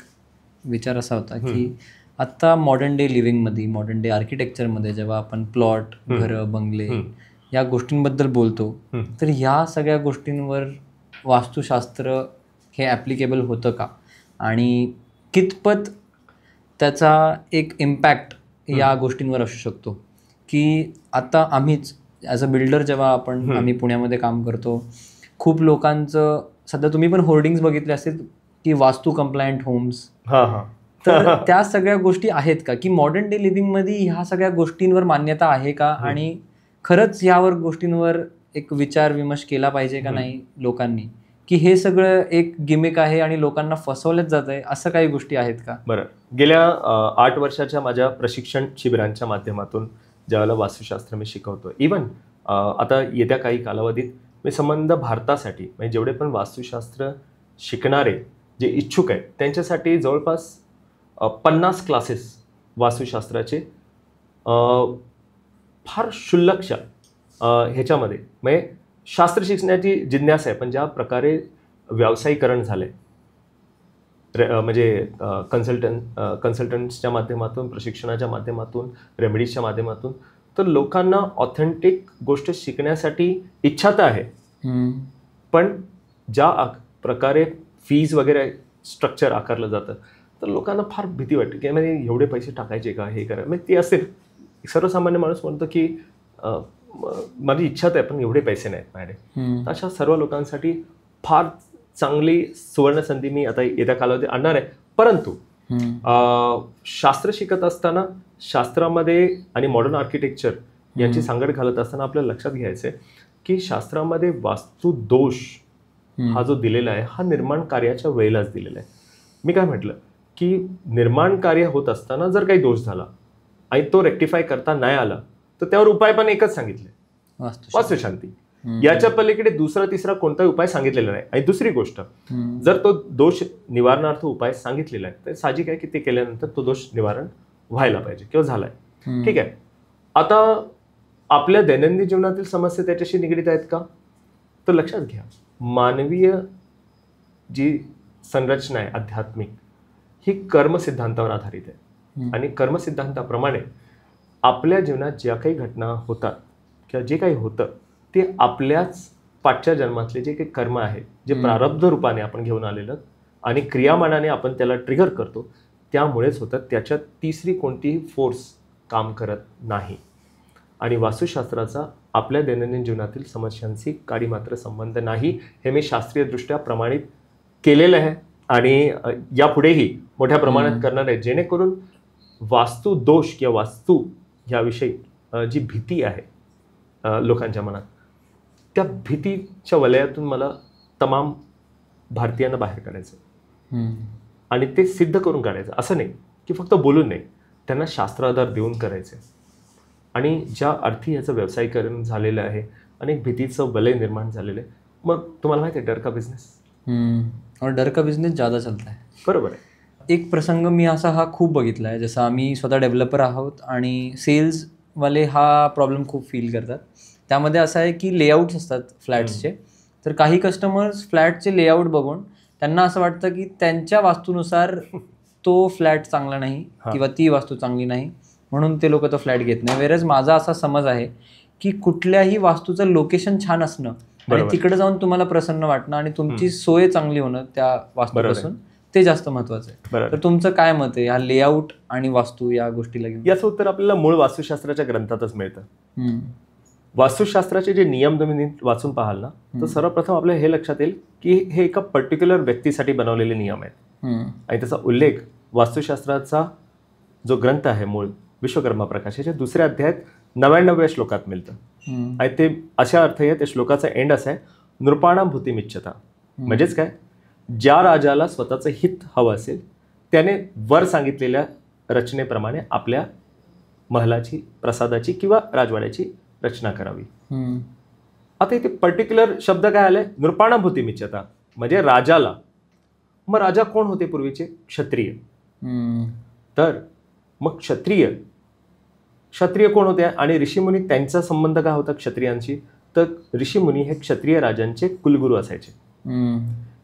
विचार असा होता की आत्ता मॉडर्न डे लिव्हिंगमध्ये, मॉडर्न डे आर्किटेक्चरमध्ये जेव्हा आपण प्लॉट, घरं, बंगले या गोष्टींबद्दल बोलतो, तर ह्या सगळ्या गोष्टींवर वास्तुशास्त्र हे ॲप्लिकेबल होतं का, आणि कितपत त्याचा एक इम्पॅक्ट या गोष्टींवर असू शकतो? की आता आम्हीच ॲज अ बिल्डर जेव्हा आम्ही पुण्यामध्ये काम करतो, खूप लोकांचं सध्या तुम्ही पण होर्डिंग्स बघितले असतील की वास्तू कंप्लायंट होम्स, तर त्या सगळ्या गोष्टी आहेत का, की मॉडर्न डे लिव्हिंगमध्ये ह्या सगळ्या गोष्टींवर मान्यता आहे का, आणि खरंच यावर गोष्टींवर एक विचार विमर्श केला पाहिजे का नाही लोकांनी, की हे सगळं एक गिमिक आहे आणि लोकांना फसवलंच जात आहे, असं काही गोष्टी आहेत का? बरं, गेल्या 8 वर्षाच्या माझ्या प्रशिक्षण शिबिरांच्या माध्यमातून ज्यावेळेला वास्तुशास्त्र मी शिकवतो, इवन आता येत्या काही कालावधीत मी संबंध भारतासाठी म्हणजे जेवढे पण वास्तुशास्त्र शिकणारे जे इच्छुक आहेत त्यांच्यासाठी जवळपास 50 क्लासेस वास्तुशास्त्राचे फार क्षुल्लकशा ह्याच्यामध्ये, म्हणजे शास्त्र शिकण्याची जिज्ञासा आहे, पण ज्या प्रकारे व्यावसायीकरण झालंय, म्हणजे कन्सल्टंट्सच्या माध्यमातून, प्रशिक्षणाच्या माध्यमातून, रेमेडीजच्या माध्यमातून, तर लोकांना ऑथेंटिक गोष्ट शिकण्यासाठी इच्छा तर आहे, पण ज्या प्रकारे फीज वगैरे स्ट्रक्चर आकारलं जातं तर लोकांना फार भीती वाटते की म्हणजे एवढे पैसे टाकायचे का, हे करा. म्हणजे ते असेल सर्वसामान्य माणूस म्हणतो की माझी इच्छा तर आहे पण एवढे पैसे नाहीत माझ्याकडे. अशा सर्व लोकांसाठी फार चांगली सुवर्णसंधी मी आता येत्या कालावधीत आणणार आहे. परंतु शास्त्र शिकत असताना, शास्त्रामध्ये आणि मॉडर्न आर्किटेक्चर यांची सांगड घालत असताना आपल्याला लक्षात घ्यायचं आहे की शास्त्रामध्ये वास्तू दोष हा जो दिलेला आहे हा निर्माण कार्याच्या वेळेलाच दिलेला आहे. मी काय म्हटलं की निर्माण कार्य होत असताना जर काही दोष झाला आणि तो रेक्टिफाय करता नाही आला तर त्यावर उपाय पण एकच सांगितले, वास्तुशांती. याच्या पलीकडे दुसरा तिसरा कोणताही उपाय सांगितलेला नाही. आणि दुसरी गोष्ट, जर तो दोष निवारणार्थ उपाय सांगितलेला आहे तर साहजिक आहे की ते केल्यानंतर तो दोष निवारण व्हायला पाहिजे किंवा झालाय. ठीक आहे. आता आपल्या दैनंदिन जीवनातील समस्या त्याच्याशी निगडीत आहेत का, तर लक्षात घ्या मानवीय जी संरचना आहे आध्यात्मिक ही कर्मसिद्धांतावर आधारित आहे. आणि कर्मसिद्धांताप्रमाणे आपल्या जीवनात ज्या काही घटना होतात किंवा जे काही होतं ते आपल्याच पाठच्या जन्मातले जे काही कर्म आहेत, जे प्रारब्ध रूपाने आपण घेऊन आलेलं आणि क्रियामानाने आपण त्याला ट्रिगर करतो त्यामुळेच होतं. त्याच्यात तिसरी कोणतीही फोर्स काम करत नाही. आणि वास्तुशास्त्राचा आपल्या दैनंदिन जीवनातील समस्यांशी काही मात्र संबंध नाही. हे मी शास्त्रीयदृष्ट्या प्रमाणित केलेलं आहे आणि यापुढेही मोठ्या प्रमाणात करणार आहे, जेणेकरून वास्तू दोष किंवा वास्तू याविषयी जी भीती आहे लोकांच्या मनात, त्या भीतीच्या वलयातून मला तमाम भारतीयांना बाहेर काढायचं आणि ते सिद्ध करून काढायचं. असं नाही की फक्त बोलून नाही, त्यांना शास्त्राधार देऊन करायचं. आणि ज्या अर्थी याचं व्यावसायीकरण झालेलं आहे आणि भीतीचं वलय निर्माण झालेलं आहे. मग तुम्हाला माहिती आहे डर का बिझनेस, और डर का बिझनेस ज़्यादा चलता है. बरोबर आहे. एक प्रसंग मी असा हा खूप बघितला आहे. जसं आम्ही स्वतः डेव्हलपर आहोत आणि सेल्सवाले हा प्रॉब्लेम खूप फील करतात. त्यामध्ये असं आहे की लेआउट्स असतात फ्लॅट्सचे, तर काही कस्टमर्स फ्लॅटचे लेआउट बघून त्यांना असं वाटतं की त्यांच्या वास्तूनुसार तो फ्लॅट चांगला नाही किंवा ती वास्तू चांगली नाही, म्हणून ते लोक तो फ्लॅट घेत नाही. वेरज माझा असा समज आहे की कुठल्याही वास्तूचं लोकेशन छान असणं आणि तिकडे जाऊन तुम्हाला प्रसन्न वाटणं आणि तुमची सोय चांगली होणं त्या वास्तूपासून, ते जास्त महत्वाचं आहे. तर तुमचं काय मत आहे ह्या लेआउट आणि वास्तू या गोष्टीला घेऊन? याचं उत्तर आपल्याला मूळ वास्तुशास्त्राच्या ग्रंथातच मिळतं. वास्तुशास्त्राचे जे नियम तुम्ही वाचून पाहाल ना, तर सर्वप्रथम आपल्याला हे लक्षात येईल की हे एका पर्टिक्युलर व्यक्तीसाठी बनवलेले नियम आहेत. आणि त्याचा उल्लेख वास्तुशास्त्राचा जो ग्रंथ आहे मूळ विश्वकर्मा प्रकाश याच्या 2ऱ्या अध्यायात 99व्या श्लोकात मिळतं. आणि ते अशा अर्थ आहे, त्या श्लोकाचा एंड असा आहे, नृपाणां भूतिमिच्छता. म्हणजेच काय, ज्या राजाला स्वतःचं हित हवं असेल त्याने वर सांगितलेल्या रचनेप्रमाणे आपल्या महलाची, प्रसादाची किंवा राजवाड्याची रचना करावी. आता इथे पर्टिक्युलर शब्द काय आलाय, नृपाणां भूतिमिच्छता, म्हणजे राजाला. मग राजा कोण होते पूर्वीचे? क्षत्रिय. तर मग क्षत्रिय कोण होते आणि ऋषीमुनी, त्यांचा संबंध काय होता क्षत्रियांशी? तर ऋषीमुनी हे क्षत्रिय राजांचे कुलगुरू असायचे.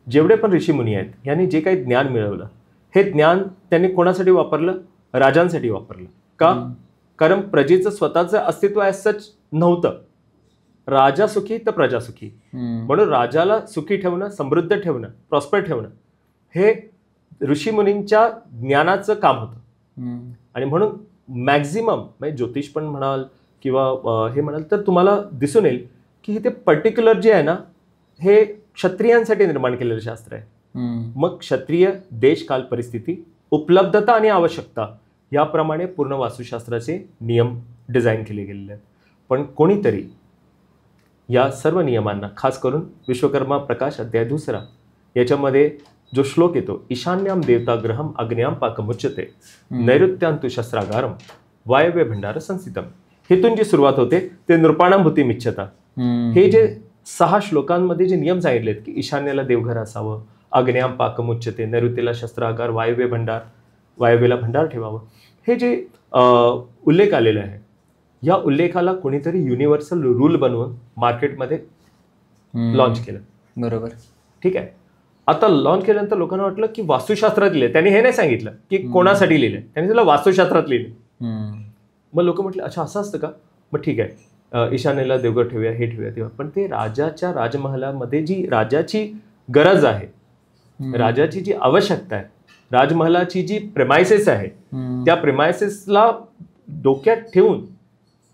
जेवढे पण ऋषीमुनी आहेत यांनी जे काही ज्ञान मिळवलं, हे ज्ञान त्यांनी कोणासाठी वापरलं? राजांसाठी वापरलं. का? कारण प्रजेचं स्वतःचं अस्तित्व ॲज सच नव्हतं. राजा सुखी तर प्रजा सुखी. म्हणून राजाला सुखी ठेवणं, समृद्ध ठेवणं, प्रॉस्पर ठेवणं हे ऋषीमुनींच्या ज्ञानाचं काम होतं. आणि म्हणून मॅक्झिमम, म्हणजे ज्योतिष पण म्हणाल किंवा हे म्हणाल तर तुम्हाला दिसून येईल की हे ते पर्टिक्युलर जे आहे ना, हे क्षत्रियांसाठी निर्माण केलेलं शास्त्र आहे. मग क्षत्रिय देश, काल, परिस्थिती, उपलब्धता आणि आवश्यकता याप्रमाणे पूर्ण वास्तुशास्त्राचे नियम डिझाईन केले गेलेले आहेत. पण कोणीतरी या सर्व नियमांना, खास करून विश्वकर्मा प्रकाश अध्याय 2 याच्यामध्ये जो श्लोक येतो, ईशान्याम देवताग्रहम अग्न्याम पाकमुच्यते नैऋत्यांतु शस्त्रागारम वायव्य भंडार संस्थितम, हेतून जी सुरुवात होते ते नृपाणां भूतिमिच्छता. हे जे 6 श्लोकांमध्ये जे नियम सांगितलेत की ईशान्येला देवघर असावं, अग्न्याम पाकमुच्यते, नैऋत्येला शस्त्रागार, वायव्येला भंडार ठेवावं, हे जे उल्लेख आलेला आहे, या उल्लेखाला कोणीतरी युनिव्हर्सल रूल बनवून मार्केटमध्ये लॉन्च केलं. बरोबर. ठीक आहे. आता लॉन्च केल्यानंतर लोकांना वाटलं की वास्तुशास्त्रात लिहिले. त्यांनी हे नाही सांगितलं की कोणासाठी लिहिले, त्यांनी त्याला वास्तुशास्त्रात लिहिले. मग लोक म्हटलं अच्छा असं असतं का, मग ठीक आहे, ईशान्येला देवघर ठेवूया, हे ठेवूया तेव्हा. पण ते राजाच्या राजमहालामध्ये जी राजाची गरज आहे, राजाची जी आवश्यकता आहे, राजमहालाची जी प्रेमायसेस आहे, त्या प्रेमायसेसला डोक्यात ठेवून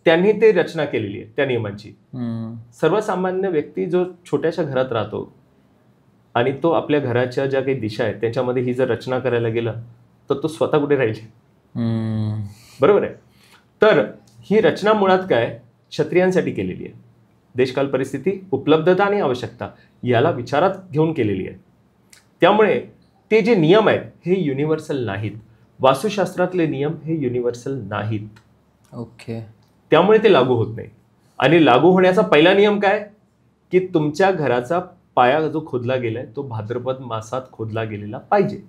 त्यांनी ते रचना केलेली आहे त्या नियमांची. सर्वसामान्य व्यक्ती जो छोट्याशा घरात राहतो आणि तो आपल्या घराच्या ज्या काही दिशा आहेत त्याच्यामध्ये ही जर रचना करायला गेला तर तो स्वतः कुठे राहील? बरोबर आहे. तर ही रचना मुळात काय क्षत्रियांसाठी केलेली आहे. देशकाल, परिस्थिती, उपलब्धता आणि आवश्यकता याला विचारात घेऊन केलेली आहे. त्यामुळे ते जे नियम आहेत हे युनिव्हर्सल नाहीत. वास्तुशास्त्रातले नियम हे युनिव्हर्सल नाहीत. ओके. त्यामुळे ते लागू होत नाही. आणि लागू होण्याचा पहिला नियम काय की तुमच्या घराचा पाया जो खोदला गेलाय तो भाद्रपद मासात खोदला गेलेला पाहिजे.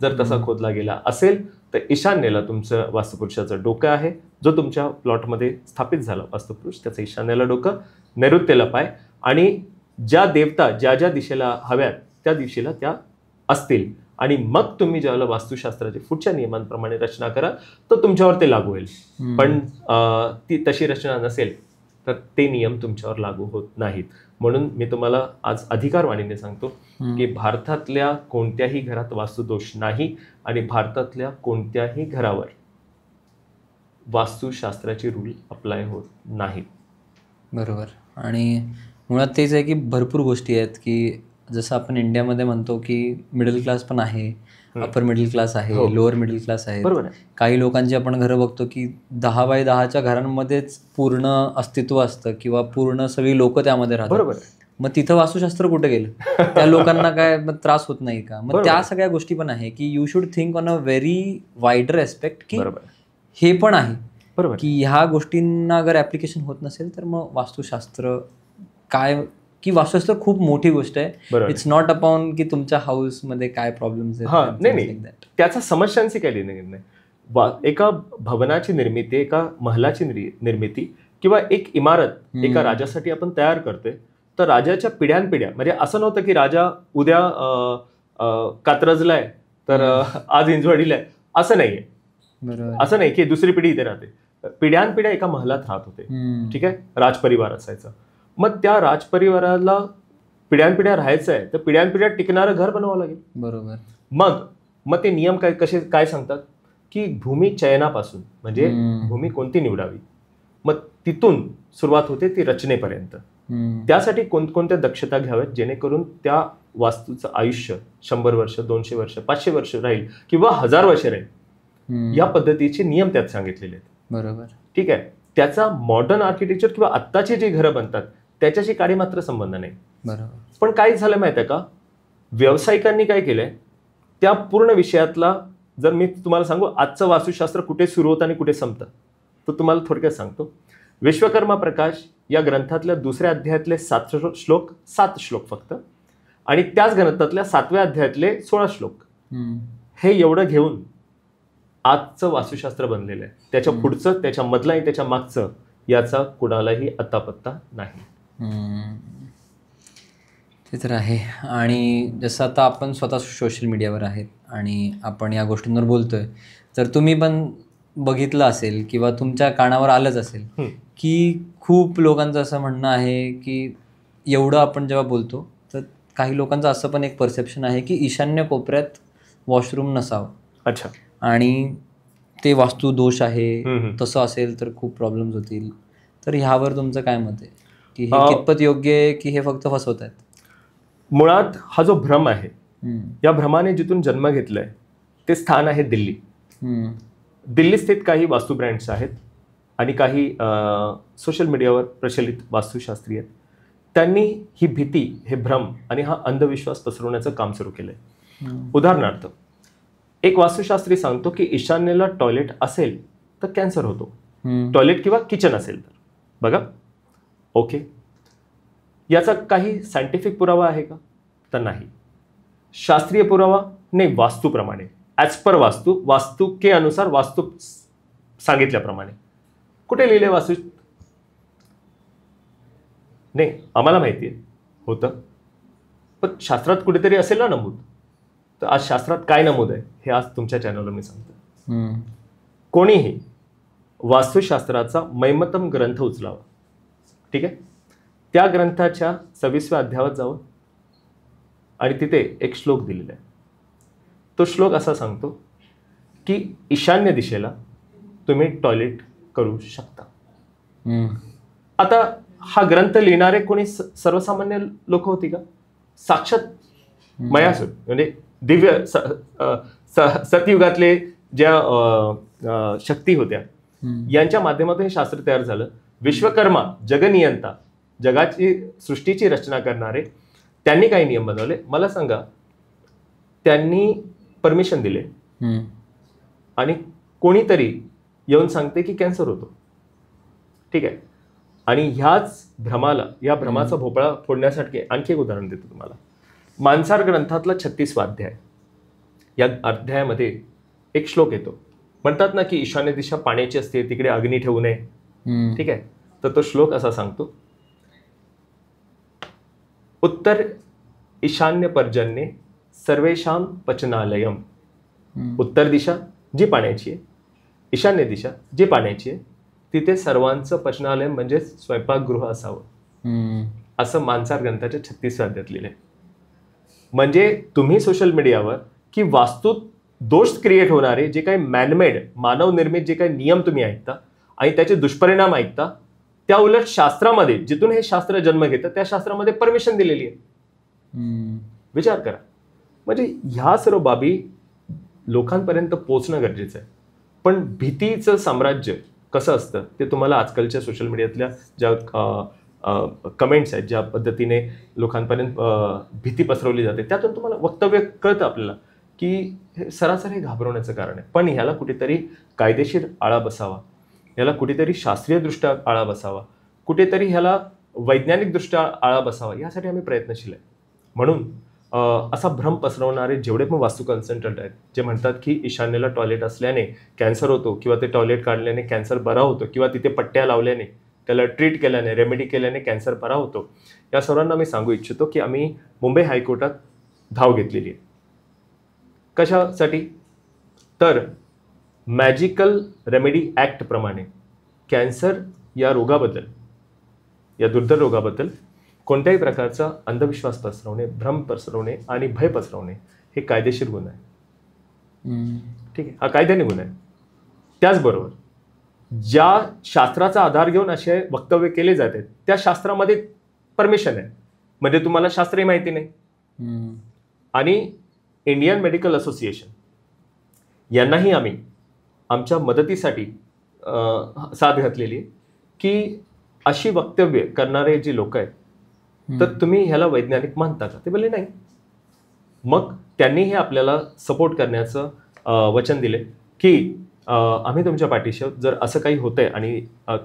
जर तसा खोदला गेला असेल तर ईशान्येला तुमचं वास्तुपुरुषाचं डोकं आहे, जो तुमच्या प्लॉटमध्ये स्थापित झाला वास्तुपुरुष, त्याचं ईशान्येला डोकं, नैऋत्येला पाय, आणि ज्या देवता ज्या ज्या दिशेला हव्यात त्या दिशेला त्या असतील. आणि मग तुम्ही ज्यावेळेला वास्तुशास्त्राच्या पुढच्या नियमांप्रमाणे रचना करा तर तुमच्यावर ते लागू होईल. पण ती तशी रचना नसेल तर ते नियम तुमच्यावर लागू होत नाहीत. म्हणून मी तुम्हाला आज अधिकारवाणीने सांगतो की भारतातल्या कोणत्याही घरात वास्तुदोष नाही आणि भारतातल्या कोणत्याही घरावर वास्तुशास्त्राचे रूल अप्लाय होत नाहीत. बरोबर. आणि मुळात तेच आहे की भरपूर गोष्टी आहेत की जसं आपण इंडियामध्ये म्हणतो की मिडल क्लास पण आहे, अपर मिडल क्लास आहे, लोअर मिडल क्लास आहे. बरोबर आहे. काही लोकांची आपण घरं बघतो की 10 बाय 10च्या घरांमध्येच पूर्ण अस्तित्व असतं किंवा पूर्ण सगळी लोक त्यामध्ये राहतात. बरोबर. मग तिथं वास्तुशास्त्र कुठे गेलं? त्या लोकांना काय त्रास होत नाही का? मग त्या सगळ्या गोष्टी पण आहे की you should think on a very वाईडर aspect की हे पण आहे. बरोबर. की ह्या गोष्टींना अगर ऍप्लिकेशन होत नसेल तर मग वास्तुशास्त्र काय, की वास्तुशास्त्र खूप मोठी गोष्ट आहे. इट्स नॉट अपॉन की तुमच्या हाऊस मध्ये काय प्रॉब्लेम्स आहेत. नाही, त्याचा समस्यांची काही नाही. एका भवनाची निर्मिती, एका महलाची निर्मिती किंवा एक इमारत एका राजासाठी आपण तयार करतोय तर राजाच्या पिढ्यानपिढ्या, म्हणजे असं नव्हतं की राजा उद्या कात्रजलाय तर आज हिंजवाडीला आहे, असं नाहीये. असं नाही की दुसरी पिढी इथे राहते. पिढ्यानपिढ्या एका महलात राहत होते. ठीक आहे. राजपरिवार असायचा. मग त्या राजपरिवाराला पिढ्यानपिढ्या राहायचं आहे तर पिढ्यानपिढ्या टिकणारं घर बनवावं लागेल. बरोबर. मग ते नियम काय सांगतात की भूमी चयनापासून, म्हणजे भूमी कोणती निवडावी, मग तिथून सुरुवात होते ती रचनेपर्यंत. त्यासाठी कोणकोणत्या दक्षता घ्याव्यात जेणेकरून त्या वास्तूचं आयुष्य 100 वर्ष, 200 वर्ष, 500 वर्ष राहील किंवा 1000 वर्ष राहील. या पद्धतीचे नियम त्यात सांगितलेले आहेत. बरोबर. ठीक आहे. त्याचा मॉडर्न आर्किटेक्चर किंवा आत्ताची जी घरं बनतात त्याच्याशी काही मात्र संबंध नाही. बरोबर. पण काय झालं माहिती आहे का, व्यावसायिकांनी काय केलंय, त्या पूर्ण विषयातला जर मी तुम्हाला सांगू आजचं वास्तुशास्त्र कुठे सुरू होतं आणि कुठे संपतं, तर तुम्हाला थोडक्यात सांगतो. विश्वकर्मा प्रकाश या ग्रंथातल्या दुसऱ्या अध्यायातले 7 श्लोक फक्त, आणि त्याच ग्रंथातल्या 7व्या अध्यायातले 16 श्लोक, हे एवढं घेऊन आजचं वास्तुशास्त्र बनलेलं आहे. त्याच्या पुढचं, त्याच्या मधलं आणि त्याच्या मागचं याचा कुणालाही अत्तापत्ता नाही. ते तर आहे. आणि जसं आता आपण स्वतः सोशल मीडियावर आहेत आणि आपण या गोष्टींवर बोलतोय, तर तुम्ही पण बघितलं असेल किंवा तुमच्या कानावर आलंच असेल की खूप लोकांचं असं म्हणणं आहे की एवढं आपण जेव्हा बोलतो तर काही लोकांचं असं पण एक परसेप्शन आहे की ईशान्य कोपऱ्यात वॉशरूम नसावं. अच्छा. आणि ते वास्तुदोष आहे, तसं असेल तर खूप प्रॉब्लेम्स होतील. तर ह्यावर तुमचं काय मत आहे की हे कितपत योग्य आहे की हे फक्त फसवत आहेत? मुळात हा जो भ्रम आहे, या भ्रमाने जिथून जन्म घेतलाय ते स्थान आहे दिल्ली. दिल्ली स्थित काही वास्तू ब्रँड्स आहेत आणि काही सोशल मीडियावर प्रचलित वास्तुशास्त्री आहेत. त्यांनी ही भीती, हे भ्रम आणि हा अंधविश्वास पसरवण्याचं काम सुरू केलंय. उदाहरणार्थ, एक वास्तुशास्त्री सांगतो की ईशान्येला टॉयलेट असेल तर कॅन्सर होतो. टॉयलेट किंवा किचन असेल तर. बघा, ओके, याचा काही सायंटिफिक पुरावा आहे का? तर नाही. शास्त्रीय पुरावा नाही. वास्तूप्रमाणे, ॲज पर वास्तू के अनुसार, वास्तू सांगितल्याप्रमाणे कुठे लिहिले वास्तू? नाही, आम्हाला माहिती आहे होतं, पण शास्त्रात कुठेतरी असेल ना नमूद. तर आज शास्त्रात काय नमूद आहे हे आज तुमच्या चॅनलवर मी सांगतो. कोणीही वास्तुशास्त्राचा मैमतम ग्रंथ उचलावा, ठीक आहे, त्या ग्रंथाच्या 26व्या अध्यायात जावं आणि तिथे एक श्लोक दिलेला आहे. तो श्लोक असा सांगतो की ईशान्य दिशेला तुम्ही टॉयलेट करू शकता. आता हा ग्रंथ लिहिणारे कोणी सर्वसामान्य लोक होती का? साक्षात मयासूर म्हणजे दिव्य सतयुगातले ज्या शक्ती होत्या यांच्या माध्यमातून हे शास्त्र तयार झालं. विश्वकर्मा, जगनियंता, जगाची सृष्टीची रचना करणारे, त्यांनी काही नियम बनवले. मला सांगा, त्यांनी परमिशन दिले आणि कोणीतरी येऊन सांगते की कॅन्सर होतो, ठीक आहे. आणि ह्याच भ्रमाला, या भ्रमाचा भोपळा फोडण्यासाठी आणखी एक उदाहरण देतो तुम्हाला. मानसार ग्रंथातला 36वा अध्याय, या अध्यायामध्ये एक श्लोक येतो. म्हणतात ना की ईशान्य दिशा पाण्याची असते, तिकडे अग्नी ठेवू नये, ठीक आहे. तर तो श्लोक असा सांगतो, उत्तर ईशान्य पर्जन्ये सर्वेषां पचनालयम. उत्तर दिशा जी पाण्याची आहे, ईशान्य दिशा जी पाण्याची आहे, तिथे सर्वांचं पचनालय म्हणजे स्वयंपाकगृह असावं, असं मानसार ग्रंथाच्या 36व्या अध्यायात लिहिलंय. म्हणजे तुम्ही सोशल मीडियावर की वास्तू दोष क्रिएट होणारे जे काही मॅनमेड, मानवनिर्मित जे काही नियम तुम्ही ऐकता आणि त्याचे दुष्परिणाम ऐकता, त्या उलट शास्त्रामध्ये, जिथून हे शास्त्र जन्म घेतं त्या शास्त्रामध्ये परमिशन दिलेली आहे. विचार करा. म्हणजे ह्या सर्व बाबी लोकांपर्यंत पोहोचणं गरजेचं आहे. पण भीतीचं साम्राज्य कसं असतं ते तुम्हाला आजकालच्या सोशल मीडियातल्या ज्या कमेंट्स आहेत, ज्या पद्धतीने लोकांपर्यंत भीती पसरवली जाते, त्यातून तुम्हाला वक्तव्य कळतं आपल्याला की हे सरासरी घाबरवण्याचं कारण आहे. पण ह्याला कुठेतरी कायदेशीर आळा बसावा, ह्याला कुठेतरी शास्त्रीयदृष्ट्या आळा बसावा, कुठेतरी ह्याला वैज्ञानिकदृष्ट्या आळा बसावा, यासाठी आम्ही प्रयत्नशील आहे. म्हणून असा भ्रम पसरवणारे जेवढे पण वास्तू कन्सल्टंट आहेत, जे म्हणतात की ईशान्येला टॉयलेट असल्याने कॅन्सर होतो किंवा ते टॉयलेट काढल्याने कॅन्सर बरा होतो किंवा तिथे पट्ट्या लावल्याने, त्याला ट्रीट केल्याने, रेमेडी केल्याने कॅन्सर बरा होतो, या सर्वांना मी सांगू इच्छितो की आम्ही मुंबई हायकोर्टात धाव घेतलेली आहे. कशासाठी? तर मॅजिकल रेमेडी ॲक्ट प्रमाणे कॅन्सर या रोगाबद्दल, या दुर्धर रोगाबद्दल कोणत्याही प्रकारचा अंधविश्वास पसरवणे, भ्रम पसरवणे आणि भय पसरवणे हे कायदेशीर गुन्हा आहे, ठीक आहे. हा कायद्याने गुन्हा आहे. त्याचबरोबर ज्या शास्त्राचा आधार घेऊन असे वक्तव्य केले जाते त्या शास्त्रामध्ये परमिशन आहे, म्हणजे तुम्हाला शास्त्रही माहिती नाही. आणि इंडियन मेडिकल असोसिएशन यांनाही आम्ही आमच्या मदतीसाठी साथ घातलेली आहे की अशी वक्तव्य करणारे जे लोक आहेत तर तुम्ही ह्याला वैज्ञानिक मानता का? ते बोलले नाही. मग त्यांनीही आपल्याला सपोर्ट करण्याचं वचन दिले की आम्ही तुमच्या पाठीशी आहोत. जर असं काही होतंय आणि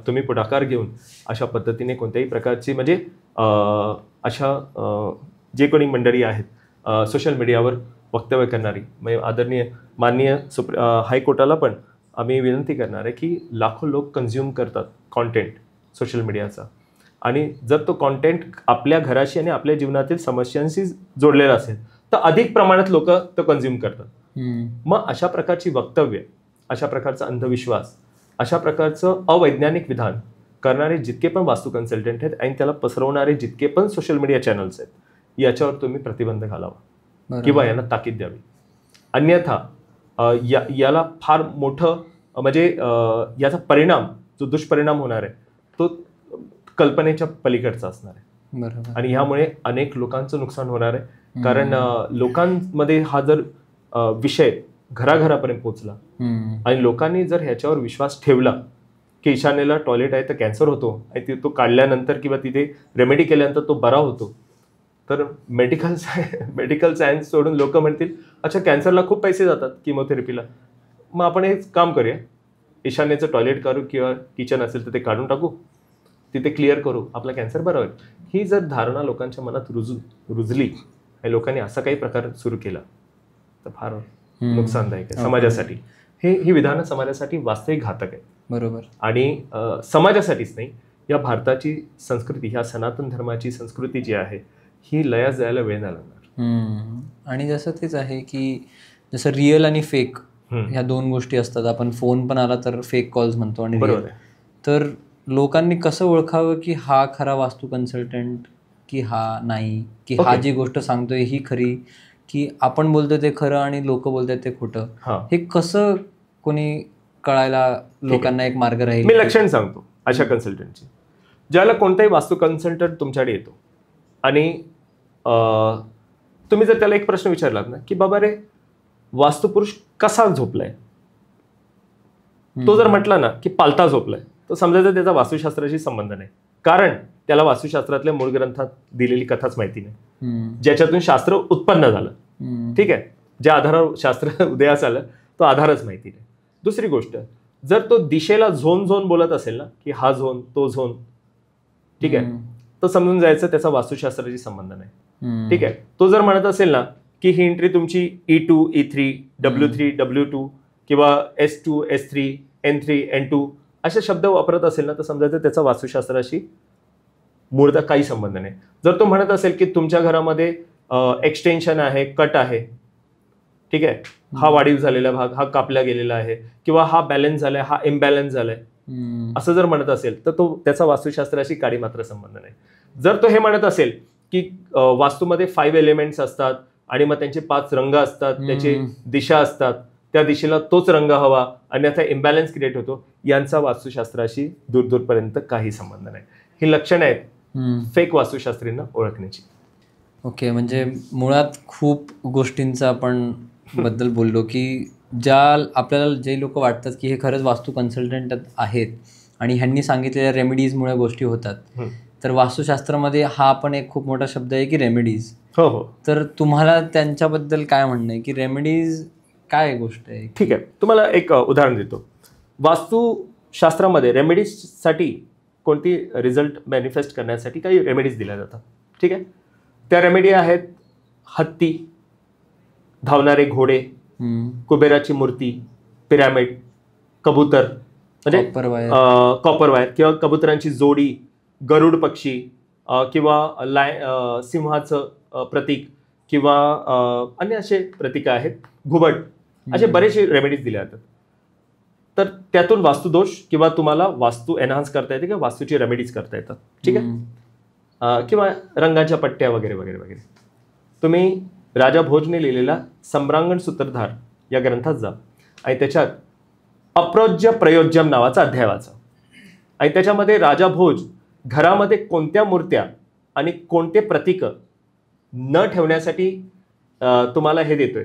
तुम्ही पुढाकार घेऊन अशा पद्धतीने कोणत्याही प्रकारची म्हणजे अशा जे कोणी मंडळी आहेत सोशल मीडियावर वक्तव्य करणारी, म्हणजे आदरणीय माननीय हायकोर्टाला पण आम्ही विनंती करणार आहे की लाखो लोक कन्झ्युम करतात कॉन्टेंट सोशल मीडियाचा, आणि जर तो कॉन्टेंट आपल्या घराशी आणि आपल्या जीवनातील समस्यांशी जोडलेला असेल तर अधिक प्रमाणात लोक तो कन्झ्युम करतात. मग अशा प्रकारची वक्तव्य, अशा प्रकारचा अंधविश्वास, अशा प्रकारचं अवैज्ञानिक विधान करणारे जितके पण वास्तू कन्सल्टंट आहेत आणि त्याला पसरवणारे जितके पण सोशल मीडिया चॅनल्स आहेत, याच्यावर तुम्ही प्रतिबंध घालावा किंवा यांना ताकीद द्यावी. अन्यथा याला फार मोठं म्हणजे याचा परिणाम, जो दुष्परिणाम होणार आहे तो कल्पनेच्या पलीकडचा असणार आहे. आणि ह्यामुळे अनेक लोकांचं नुकसान होणार आहे. कारण लोकांमध्ये हा जर विषय घराघरापर्यंत पोहोचला आणि लोकांनी जर ह्याच्यावर विश्वास ठेवला की ईशान्येला टॉयलेट आहे तर कॅन्सर होतो आणि तो काढल्यानंतर किंवा तिथे रेमेडी केल्यानंतर तो बरा होतो, तर मेडिकल सायन्स सोडून लोक म्हणतील अच्छा कॅन्सरला खूप पैसे जातात किमोथेरपीला, मग आपण हे काम करूया, ईशान्येचं टॉयलेट करू किंवा किचन असेल तर ते काढून टाकू, तिथे क्लिअर करू, आपला कॅन्सर बरा होईल. ही जर धारणा लोकांच्या मनात रुजली आणि लोकांनी असा काही प्रकार सुरू केला तर फार नुकसानदायक आहे समाजासाठी. ही विधानं समाजासाठी वास्तविक घातक आहे. बरोबर. आणि समाजासाठीच नाही, या भारताची संस्कृती, ह्या सनातन धर्माची संस्कृती जी आहे ही लयास जायला वेळ नाही लागणार. आणि जसं तेच आहे की जसं रिअल आणि फेक ह्या दोन गोष्टी असतात. आपण फोन पण आला तर फेक कॉल्स म्हणतो आणि बरोबर आहे. तर लोकांनी कसं ओळखावं की हा खरा वास्तू कन्सल्टंट की हा नाही, की हा जी गोष्ट सांगतोय ही खरी, की आपण बोलतोय ते खरं आणि लोक बोलतात ते खोटं, हे कसं कोणी कळायला लोकांना एक मार्ग राहील? मी लक्षण सांगतो अशा कन्सल्टंटची. ज्याला कोणताही वास्तू कन्सल्टंट तुमच्याकडे येतो आणि तुम्ही जर त्याला एक प्रश्न विचारलात ना की बाबा रे वास्तुपुरुष कसा झोपलाय, तो जर म्हटला ना की पालता झोपलाय, तो समजायचं त्याचा वास्तुशास्त्राशी संबंध नाही. कारण त्याला वास्तुशास्त्रातल्या मूळ ग्रंथात दिलेली कथाच माहिती नाही, ज्याच्यातून शास्त्र उत्पन्न झालं. ठीक आहे, ज्या आधारावर शास्त्र उदयास आलं तो आधारच माहिती नाही. दुसरी गोष्ट, जर तो दिशेला झोन झोन बोलत असेल ना की हा झोन तो झोन, ठीक आहे, तर समजून जायचं त्याचा वास्तुशास्त्राशी संबंध नाही. ठीक आहे. तो जर म्हणत असेल ना की ही एंट्री तुमची E2 E3 W3 W2 किंवा S2 S3 N3 N2 असे शब्द वापरत असेल ना तर समजायचं त्याचा वास्तुशास्त्राशी मूळतः काही संबंध नाही. जर तो म्हणत असेल की तुमच्या घरामध्ये एक्सटेन्शन आहे, कट आहे, ठीक आहे, हा वाढीव झालेला भाग, हा कापला गेलेला आहे, किंवा हा बॅलन्स झालाय, हा इम्बॅलन्स झालाय, असं जर म्हणत असेल तर तो त्याचा वास्तुशास्त्राशी काही मात्र संबंध नाही. जर तो हे म्हणत असेल की वास्तूमध्ये 5 एलिमेंट्स असतात आणि मग त्यांचे 5 रंग असतात, त्याचे दिशा असतात, त्या दिशेला तोच रंग हवा, अन्यथा इम्बॅलन्स क्रिएट होतो, यांचा वास्तुशास्त्राशी दूरपर्यंत काही संबंध नाही. ही लक्षणं आहेत फेक वास्तुशास्त्रींना ओळखण्याची. ओके, म्हणजे मुळात खूप गोष्टींचा आपण बद्दल बोललो की ज्या आपल्याला जे लोक वाटतात की हे खरंच वास्तू कन्सल्टंट आहेत आणि ह्यांनी सांगितलेल्या रेमेडीजमुळे गोष्टी होतात, तर वास्तुशास्त्रामध्ये हा पण एक खूप मोठा शब्द आहे की रेमेडीज. हो हो. तर तुम्हाला त्यांच्याबद्दल काय म्हणणं आहे की रेमेडीज काय गोष्ट आहे? ठीक आहे, तुम्हाला एक उदाहरण देतो. वास्तुशास्त्रामध्ये रेमेडीजसाठी कोणती रिझल्ट मॅनिफेस्ट करण्यासाठी काही रेमेडीज दिल्या जातात. ठीक आहे, त्या रेमेडी आहेत हत्ती, धावणारे घोडे, कुबेराची मूर्ती, पिरॅमिड, कबूतर म्हणजे कॉपर वायर किंवा कबुतरांची जोडी, गरुड पक्षी किंवा सिंहाचं प्रतीक किंवा अन्य असे प्रतीक आहेत, घुबड, असे बरेचसे रेमेडीज दिले जातात. तर त्यातून वास्तुदोष किंवा तुम्हाला वास्तू एनहान्स करता येते किंवा वास्तूची रेमेडीज करता येतात. ठीक आहे, किंवा रंगाच्या पट्ट्या वगैरे वगैरे वगैरे. तुम्ही राजा भोजने लिहिलेला सम्रांगण सूत्रधार या ग्रंथात जा आणि त्याच्यात अप्रोज्य प्रयोज्यम नावाचा अध्याय वाचा आणि त्याच्यामध्ये राजा भोज घरामध्ये कोणत्या मूर्त्या आणि कोणते प्रतीक न ठेवण्यासाठी तुम्हाला हे देतोय,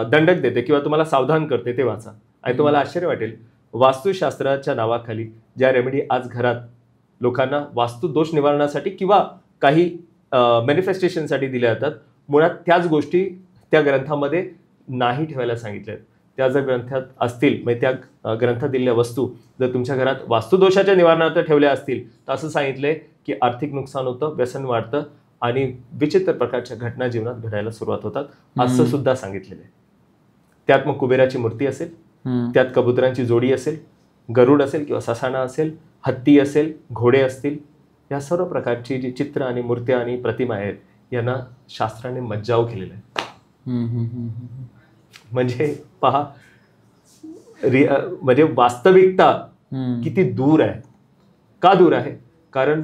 दंडक देते किंवा तुम्हाला सावधान करते, ते वाचा आणि तुम्हाला आश्चर्य वाटेल वास्तुशास्त्राच्या नावाखाली ज्या रेमेडी आज घरात लोकांना वास्तुदोष निवारणासाठी किंवा काही मॅनिफेस्टेशनसाठी दिल्या जातात, मुळात त्याच गोष्टी त्या ग्रंथामध्ये नाही ठेवायला सांगितल्या आहेत. त्या जर ग्रंथात असतील, म्हणजे त्या ग्रंथात दिलेल्या वस्तू जर तुमच्या घरात वास्तुदोषाच्या निवारणार्थ ठेवल्या असतील तर असं सांगितलंय की आर्थिक नुकसान होतं, व्यसन वाढतं आणि विचित्र प्रकारच्या घटना जीवनात घडायला सुरुवात होतात, असं सुद्धा सांगितलेलं आहे. त्यात मग कुबेराची मूर्ती असेल, त्यात कबुतरांची जोडी असेल, गरुड असेल किंवा ससाणा असेल, हत्ती असेल, घोडे असतील, या सर्व प्रकारची जी चित्र आणि मूर्त्या आणि प्रतिमा आहेत यांना शास्त्राने मज्जाव केलेला आहे. म्हणजे पहा, म्हणजे वास्तविकता किती दूर आहे. का दूर आहे? कारण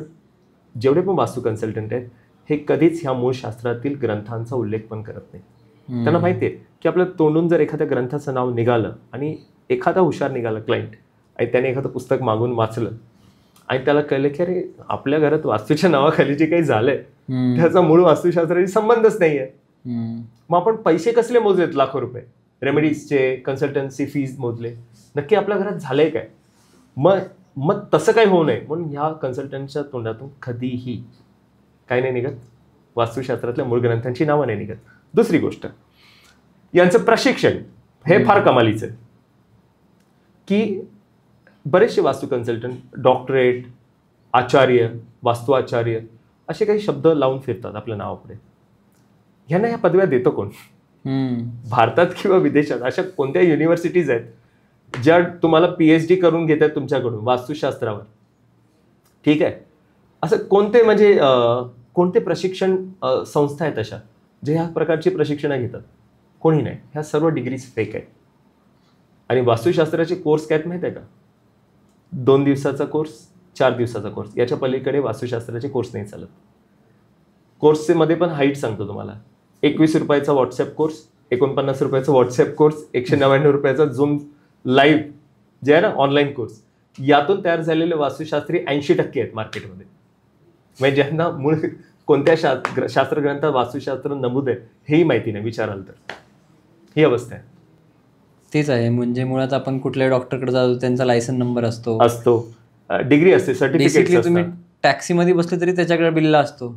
जेवढे पण वास्तू कन्सल्टंट आहेत हे कधीच ह्या मूळ शास्त्रातील ग्रंथांचा उल्लेख पण करत नाही. त्यांना माहिती आहे की आपल्या तोंडून जर एखाद्या ग्रंथाचं नाव निघालं आणि एखादा हुशार निघाला क्लायंट आणि त्याने एखादं पुस्तक मागून वाचलं आणि त्याला कळलं की अरे आपल्या घरात वास्तूच्या नावाखाली जे काही झालंय त्याचा मूळ वास्तुशास्त्राशी संबंधच नाहीये, मग आपण पैसे कसले मोजलेत, लाखो रुपये रेमेडीजचे, कन्सल्टन्सी फीज मोजले, नक्की आपल्या घरात झालंय काय? मग तसं काही होऊ नये म्हणून ह्या कन्सल्टंटच्या तोंडातून कधीही काय नाही निघत, वास्तुशास्त्रातल्या मूळ ग्रंथांची नावं नाही निघत. दुसरी गोष्ट, यांचं प्रशिक्षण हे फार कमालीचं आहे की बरेचसे वास्तू कन्सल्टंट डॉक्टरेट, आचार्य, वास्तु आचार्य असे काही शब्द लावून फिरतात आपल्या नावापुढे. ह्यांना ह्या पदव्या देतो कोण? भारतात किंवा विदेशात अशा कोणत्या युनिव्हर्सिटीज आहेत ज्या तुम्हाला PhD करून घेत आहेत तुमच्याकडून वास्तुशास्त्रावर? ठीक आहे, असं कोणते म्हणजे कोणते प्रशिक्षण संस्था आहेत अशा जे ह्या प्रकारची प्रशिक्षणं घेतात? कोणी नाही. ह्या सर्व डिग्रीज फेक आहेत. आणि वास्तुशास्त्राचे कोर्स काय माहिती आहे का? 2 दिवसाचा कोर्स, 4 दिवसाचा कोर्स, याच्या पलीकडे वास्तुशास्त्राचे कोर्स नाही चालत. कोर्सचे मध्ये पण हाईट सांगतो तुम्हाला. 21 रुपयाचा व्हॉट्सअप कोर्स, 49 रुपयाचा व्हॉट्सअप कोर्स, 199 रुपयाचा झूम लाईव्ह जे आहे ना ऑनलाईन कोर्स, यातून तयार झालेले वास्तुशास्त्री 80% आहेत मार्केटमध्ये. म्हणजे ज्यांना मूळ कोणत्या शास्त्रग्रंथात वास्तुशास्त्र नमूद आहे हेही माहिती नाही विचाराल तर. ही अवस्था आहे. तेच आहे, म्हणजे मुळात आपण कुठल्या डॉक्टरकडे जातो त्यांचा लायसन नंबर असतो, डिग्री असते, सर्टिफिकेट. तुम्ही टॅक्सीमध्ये बसले तरी त्याच्याकडे बिल्ला असतो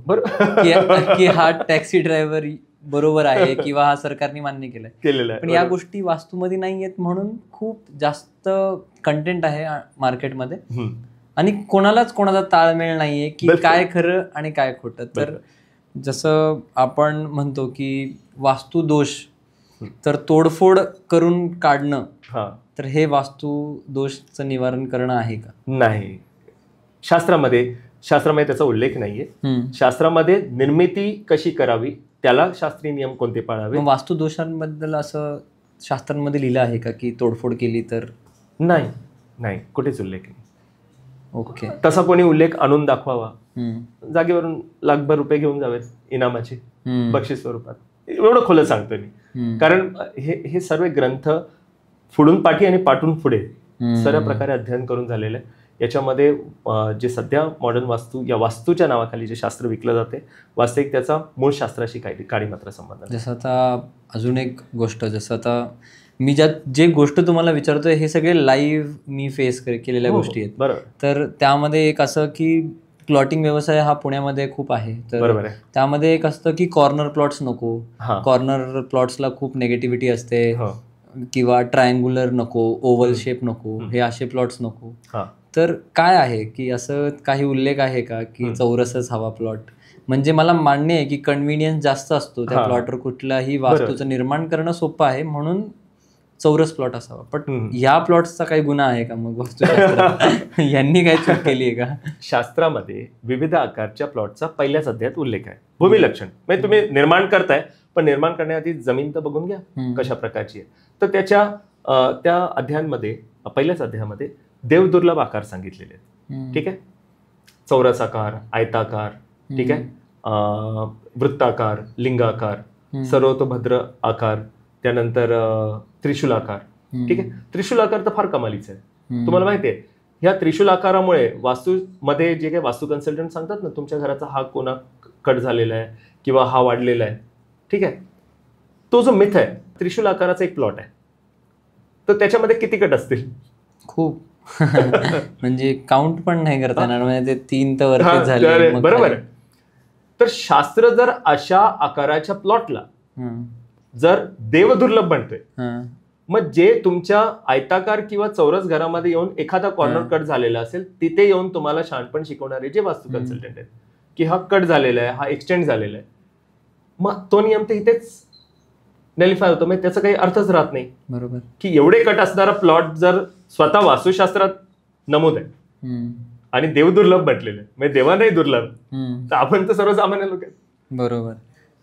की हा टॅक्सी ड्रायव्हर बरोबर आहे किंवा हा सरकारने मान्य केलेला आहे. पण या गोष्टी वास्तूमध्ये नाही आहेत म्हणून खूप जास्त कंटेंट आहे मार्केटमध्ये आणि कोणाचा ताळमेळ नाहीये की काय खरं आणि काय खोटं. तर जसं आपण म्हणतो की वास्तू दोष तर तोडफोड करून काढणं, तर हे वास्तू दोषचं निवारण करणं आहे का? नाही. शास्त्रामध्ये त्याचा उल्लेख नाहीये. शास्त्रामध्ये निर्मिती कशी करावी, त्याला शास्त्रीय नियम कोणते पाळावे. वास्तू दोषांबद्दल असं शास्त्रांमध्ये लिहिलं आहे का की तोडफोड केली तर? नाही, कुठेच उल्लेख नाही. ओके. तसा कोणी उल्लेख आणून दाखवावा, जागेवरून लाखभर रुपये घेऊन जावेत इनामाचे बक्षीस स्वरूपात, एवढं खुलं सांगतो मी. कारण हे सर्व ग्रंथ फुडून पाठी आणि पाठून पुढे सर्व प्रकारे अध्ययन करून झालेलं आहे. याच्यामध्ये जे सध्या मॉडर्न वास्तू या वास्तूच्या नावाखाली जे शास्त्र विकलं जाते, वास्तविक त्याचा मूळ शास्त्राशी काही मात्र संबंध नाही. जसं आता अजून एक गोष्ट, जसं आता मी जे गोष्ट तुम्हाला विचारतोय हे सगळे लाईव्ह मी फेस केलेल्या गोष्टी आहेत. बरोबर. तर त्यामध्ये एक असं की प्लॉटिंग व्यवसाय हा पुण्यामध्ये खूप आहे. तर त्यामध्ये एक असतं की कॉर्नर प्लॉट्स नको, कॉर्नर प्लॉट्सला खूप नेगेटिव्हिटी असते, किंवा ट्रायंग्युलर नको, ओव्हल शेप नको, हे असे प्लॉट्स नको. तर काय आहे की असं काही उल्लेख आहे का की चौरसच हवा प्लॉट? म्हणजे मला मान्य आहे की कन्व्हिनियन्स जास्त असतो त्या प्लॉटवर, कुठल्याही वास्तूचं निर्माण करणं सोपं आहे म्हणून चौरस प्लॉट असावा. पण या प्लॉट्सचा काही गुन्हा आहे का मग वास्तुशास्त्रात? यांनी काही चूक केली आहे का? शास्त्रामध्ये विविध आकारच्या प्लॉटचा पहिल्याच अध्यायात उल्लेख आहे. भूमिलक्षण म्हणजे तुम्ही निर्माण करताय, पण निर्माण करण्याआधी जमीन तर बघून घ्या कशा प्रकारची आहे. तर त्या अध्यायांमध्ये, पहिल्याच अध्यायामध्ये देवदुर्लभ आकार सांगितलेले आहेत. ठीक आहे, चौरसाकार, आयताकार, ठीक आहे, वृत्ताकार, लिंगाकार, सर्वतोभद्र आकार, त्यानंतर त्रिशूलाकार. ठीक आहे, त्रिशूलाकार तर फार कमालीचा आहे. तुम्हाला माहिती आहे ह्या त्रिशूल आकारामुळे वास्तूमध्ये जे काही वास्तू कन्सल्टंट सांगतात ना, तुमच्या घराचा हा कोना कट झालेला आहे किंवा हा वाढलेला आहे, ठीक आहे, तो जो मिथ आहे, त्रिशूल आकाराचा एक प्लॉट आहे तर त्याच्यामध्ये किती कट असतील? खूप म्हणजे काउंट पण नाही करता येणार, म्हणजे ते 3 तर वरतीच हा, झाले मग बरोबर खाली. आहे. तर शास्त्र जर अशा आकाराच्या प्लॉटला हं, जर देवदुर्लभ बनतोय, हं, मग जे तुमच्या आयताकार किंवा चौरस घरामध्ये येऊन एखादा कॉर्नर कट झालेला असेल, तिथे येऊन तुम्हाला शहाणपण शिकवणारे जे वास्तू कन्सल्टंट आहेत, की हा कट झालेला आहे, हा एक्सटेंड झालेला आहे, मग तो नियम तर इथेच नलिफाय होतो. मग त्याचा काही अर्थच राहत नाही बरोबर. की एवढे कट असणारा प्लॉट जर स्वतः वास्तुशास्त्रात नमूद आहे हं, आणि देवदुर्लभ म्हटलेलं आहे, म्हणजे देवा नाही दुर्लभ, हं. तर आपण तर सर्वसामान्य लोक आहेत. बरोबर.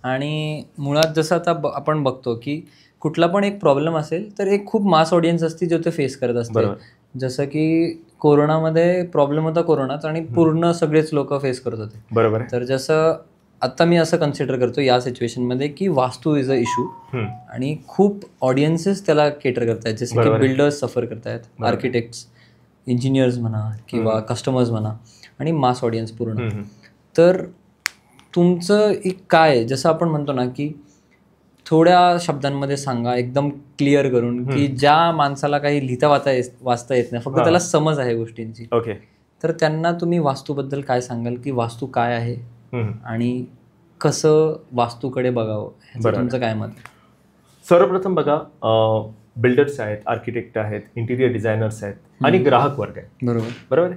आणि मुळात जसं आता आपण बघतो की कुठला पण एक प्रॉब्लेम असेल तर एक खूप मास ऑडियन्स असते जो ते फेस करत असते. बरोबर. जसं की कोरोनामध्ये प्रॉब्लेम होता कोरोनाच, आणि पूर्ण सगळेच लोक फेस करत होते. बरोबर आहे. तर जसं आता मी असं कन्सिडर करतो या सिच्युएशनमध्ये की वास्तू इज अ इशू, आणि खूप ऑडियन्सेस त्याला केटर करतायत, जसे की बरोबर आहे. बिल्डर्स सफर करतायत, आर्किटेक्ट्स, इंजिनियर्स म्हणा किंवा कस्टमर्स म्हणा, आणि मास ऑडियन्स पूर्ण. तर तुमचं एक काय आहे, जसं आपण म्हणतो ना की थोड्या शब्दांमध्ये सांगा एकदम क्लिअर करून, की ज्या माणसाला काही लिहिता वाचता येत नाही, फक्त त्याला समज आहे गोष्टींची, ओके. तर त्यांना तुम्ही वास्तूबद्दल काय सांगाल, की वास्तू काय आहे आणि कसं वास्तूकडे बघावं, ह्याचं तुमचं काय मत आहे? सर्वप्रथम बघा, बिल्डर्स आहेत, आर्किटेक्ट आहेत, इंटिरियर डिझायनर्स आहेत आणि ग्राहक वर्ग आहे. बरोबर आहे.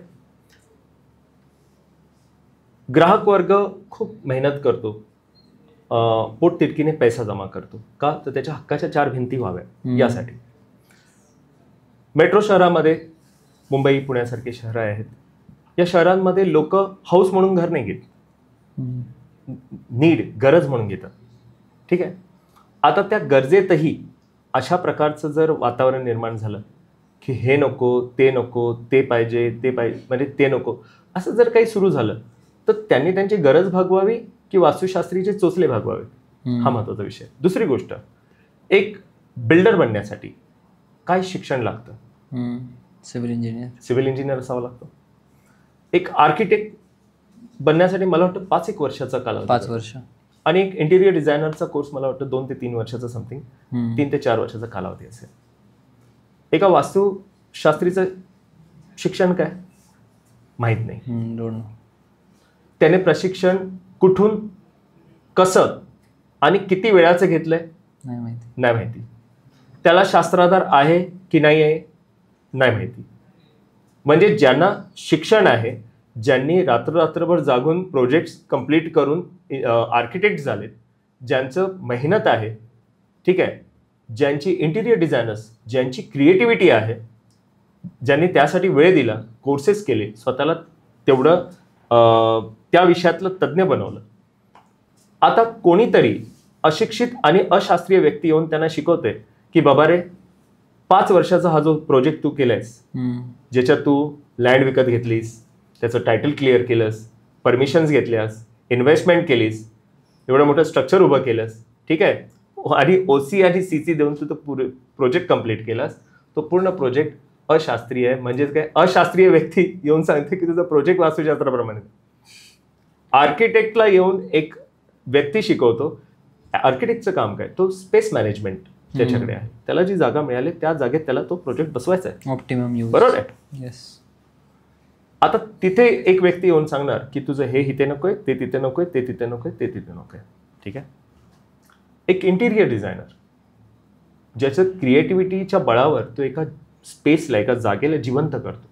ग्राहक वर्ग खूप मेहनत करतो, पोट तितकीने पैसा जमा करतो. का? तर त्याच्या हक्काच्या 4 भिंती व्हाव्या यासाठी. मेट्रो शहरामध्ये मुंबई पुण्यासारखे शहरं आहेत, या शहरांमध्ये लोक हाऊस म्हणून घर नाही घेत, नीड, गरज म्हणून घेतात. ठीक आहे. आता त्या गरजेतही अशा प्रकारचं जर वातावरण निर्माण झालं की हे नको, ते पाहिजे, म्हणजे ते नको, असं जर काही सुरू झालं, तर त्यांनी त्यांची गरज भागवावी की वास्तुशास्त्रीचे चोचले भागवावे, हा महत्वाचा विषय. दुसरी गोष्ट, एक बिल्डर बनण्यासाठी काय शिक्षण लागतं? सिव्हिल इंजिनियर असावं लागतं. एक आर्किटेक्ट बनण्यासाठी मला वाटतं 5-1 वर्षाचा कालावधी, 5 वर्ष. आणि एक इंटिरियर डिझायनरचा कोर्स मला वाटतं 2 ते 3 वर्षाचा, समथिंग 3 ते 4 वर्षाचा कालावधी असेल. एका वास्तुशास्त्रीचं शिक्षण काय माहीत नाही. त्याने प्रशिक्षण कुठून, कसं आणि किती वेळाचं घेतलंय नाही माहिती. त्याला शास्त्राधार आहे की नाही आहे नाही माहिती. म्हणजे ज्यांना शिक्षण आहे, ज्यांनी रात्रभर जागून प्रोजेक्ट्स कंप्लीट करून आर्किटेक्ट झालेत, ज्यांचं मेहनत आहे, ठीक आहे, ज्यांची इंटिरियर डिझायनर्स, ज्यांची क्रिएटिव्हिटी आहे, ज्यांनी त्यासाठी वेळ दिला, कोर्सेस केले, स्वतःला तेवढं त्या विषयातलं तज्ज्ञ बनवलं. आता कोणीतरी अशिक्षित आणि अशास्त्रीय व्यक्ती येऊन त्यांना शिकवते की बाबा रे, 5 वर्षाचा हा जो प्रोजेक्ट तू केलायस, ज्याच्यात तू लँड विकत घेतलीस, त्याचं टायटल क्लिअर केलंस, परमिशन्स घेतल्यास, इन्व्हेस्टमेंट केलीस, एवढं मोठं स्ट्रक्चर उभं केलंस, ठीक आहे, आणि OC आणि CC देऊन तू तो प्रोजेक्ट कंप्लीट केलास, तो पूर्ण प्रोजेक्ट अशास्त्रीय आहे. म्हणजेच काय, अशास्त्रीय व्यक्ती येऊन सांगते की तुझा प्रोजेक्ट वास्तुशास्त्राप्रमाणे. आर्किटेक्टला येऊन एक व्यक्ती शिकवतो. आर्किटेक्टचं काम काय, तो स्पेस मॅनेजमेंट त्याच्याकडे आहे, त्याला जी जागा मिळाली त्या जागेत त्याला तो प्रोजेक्ट बसवायचा आहे, ऑप्टिमम यूज. बरोबर आहे. आता तिथे एक व्यक्ती येऊन सांगणार की तुझं हे इथे नकोय, ते तिथे नकोय, ते तिथे नकोय, ते तिथे नकोय. ठीक आहे. एक इंटिरियर डिझायनर ज्याचं क्रिएटिव्हिटीच्या बळावर तो एका स्पेसला, एका जागेला जिवंत करतो.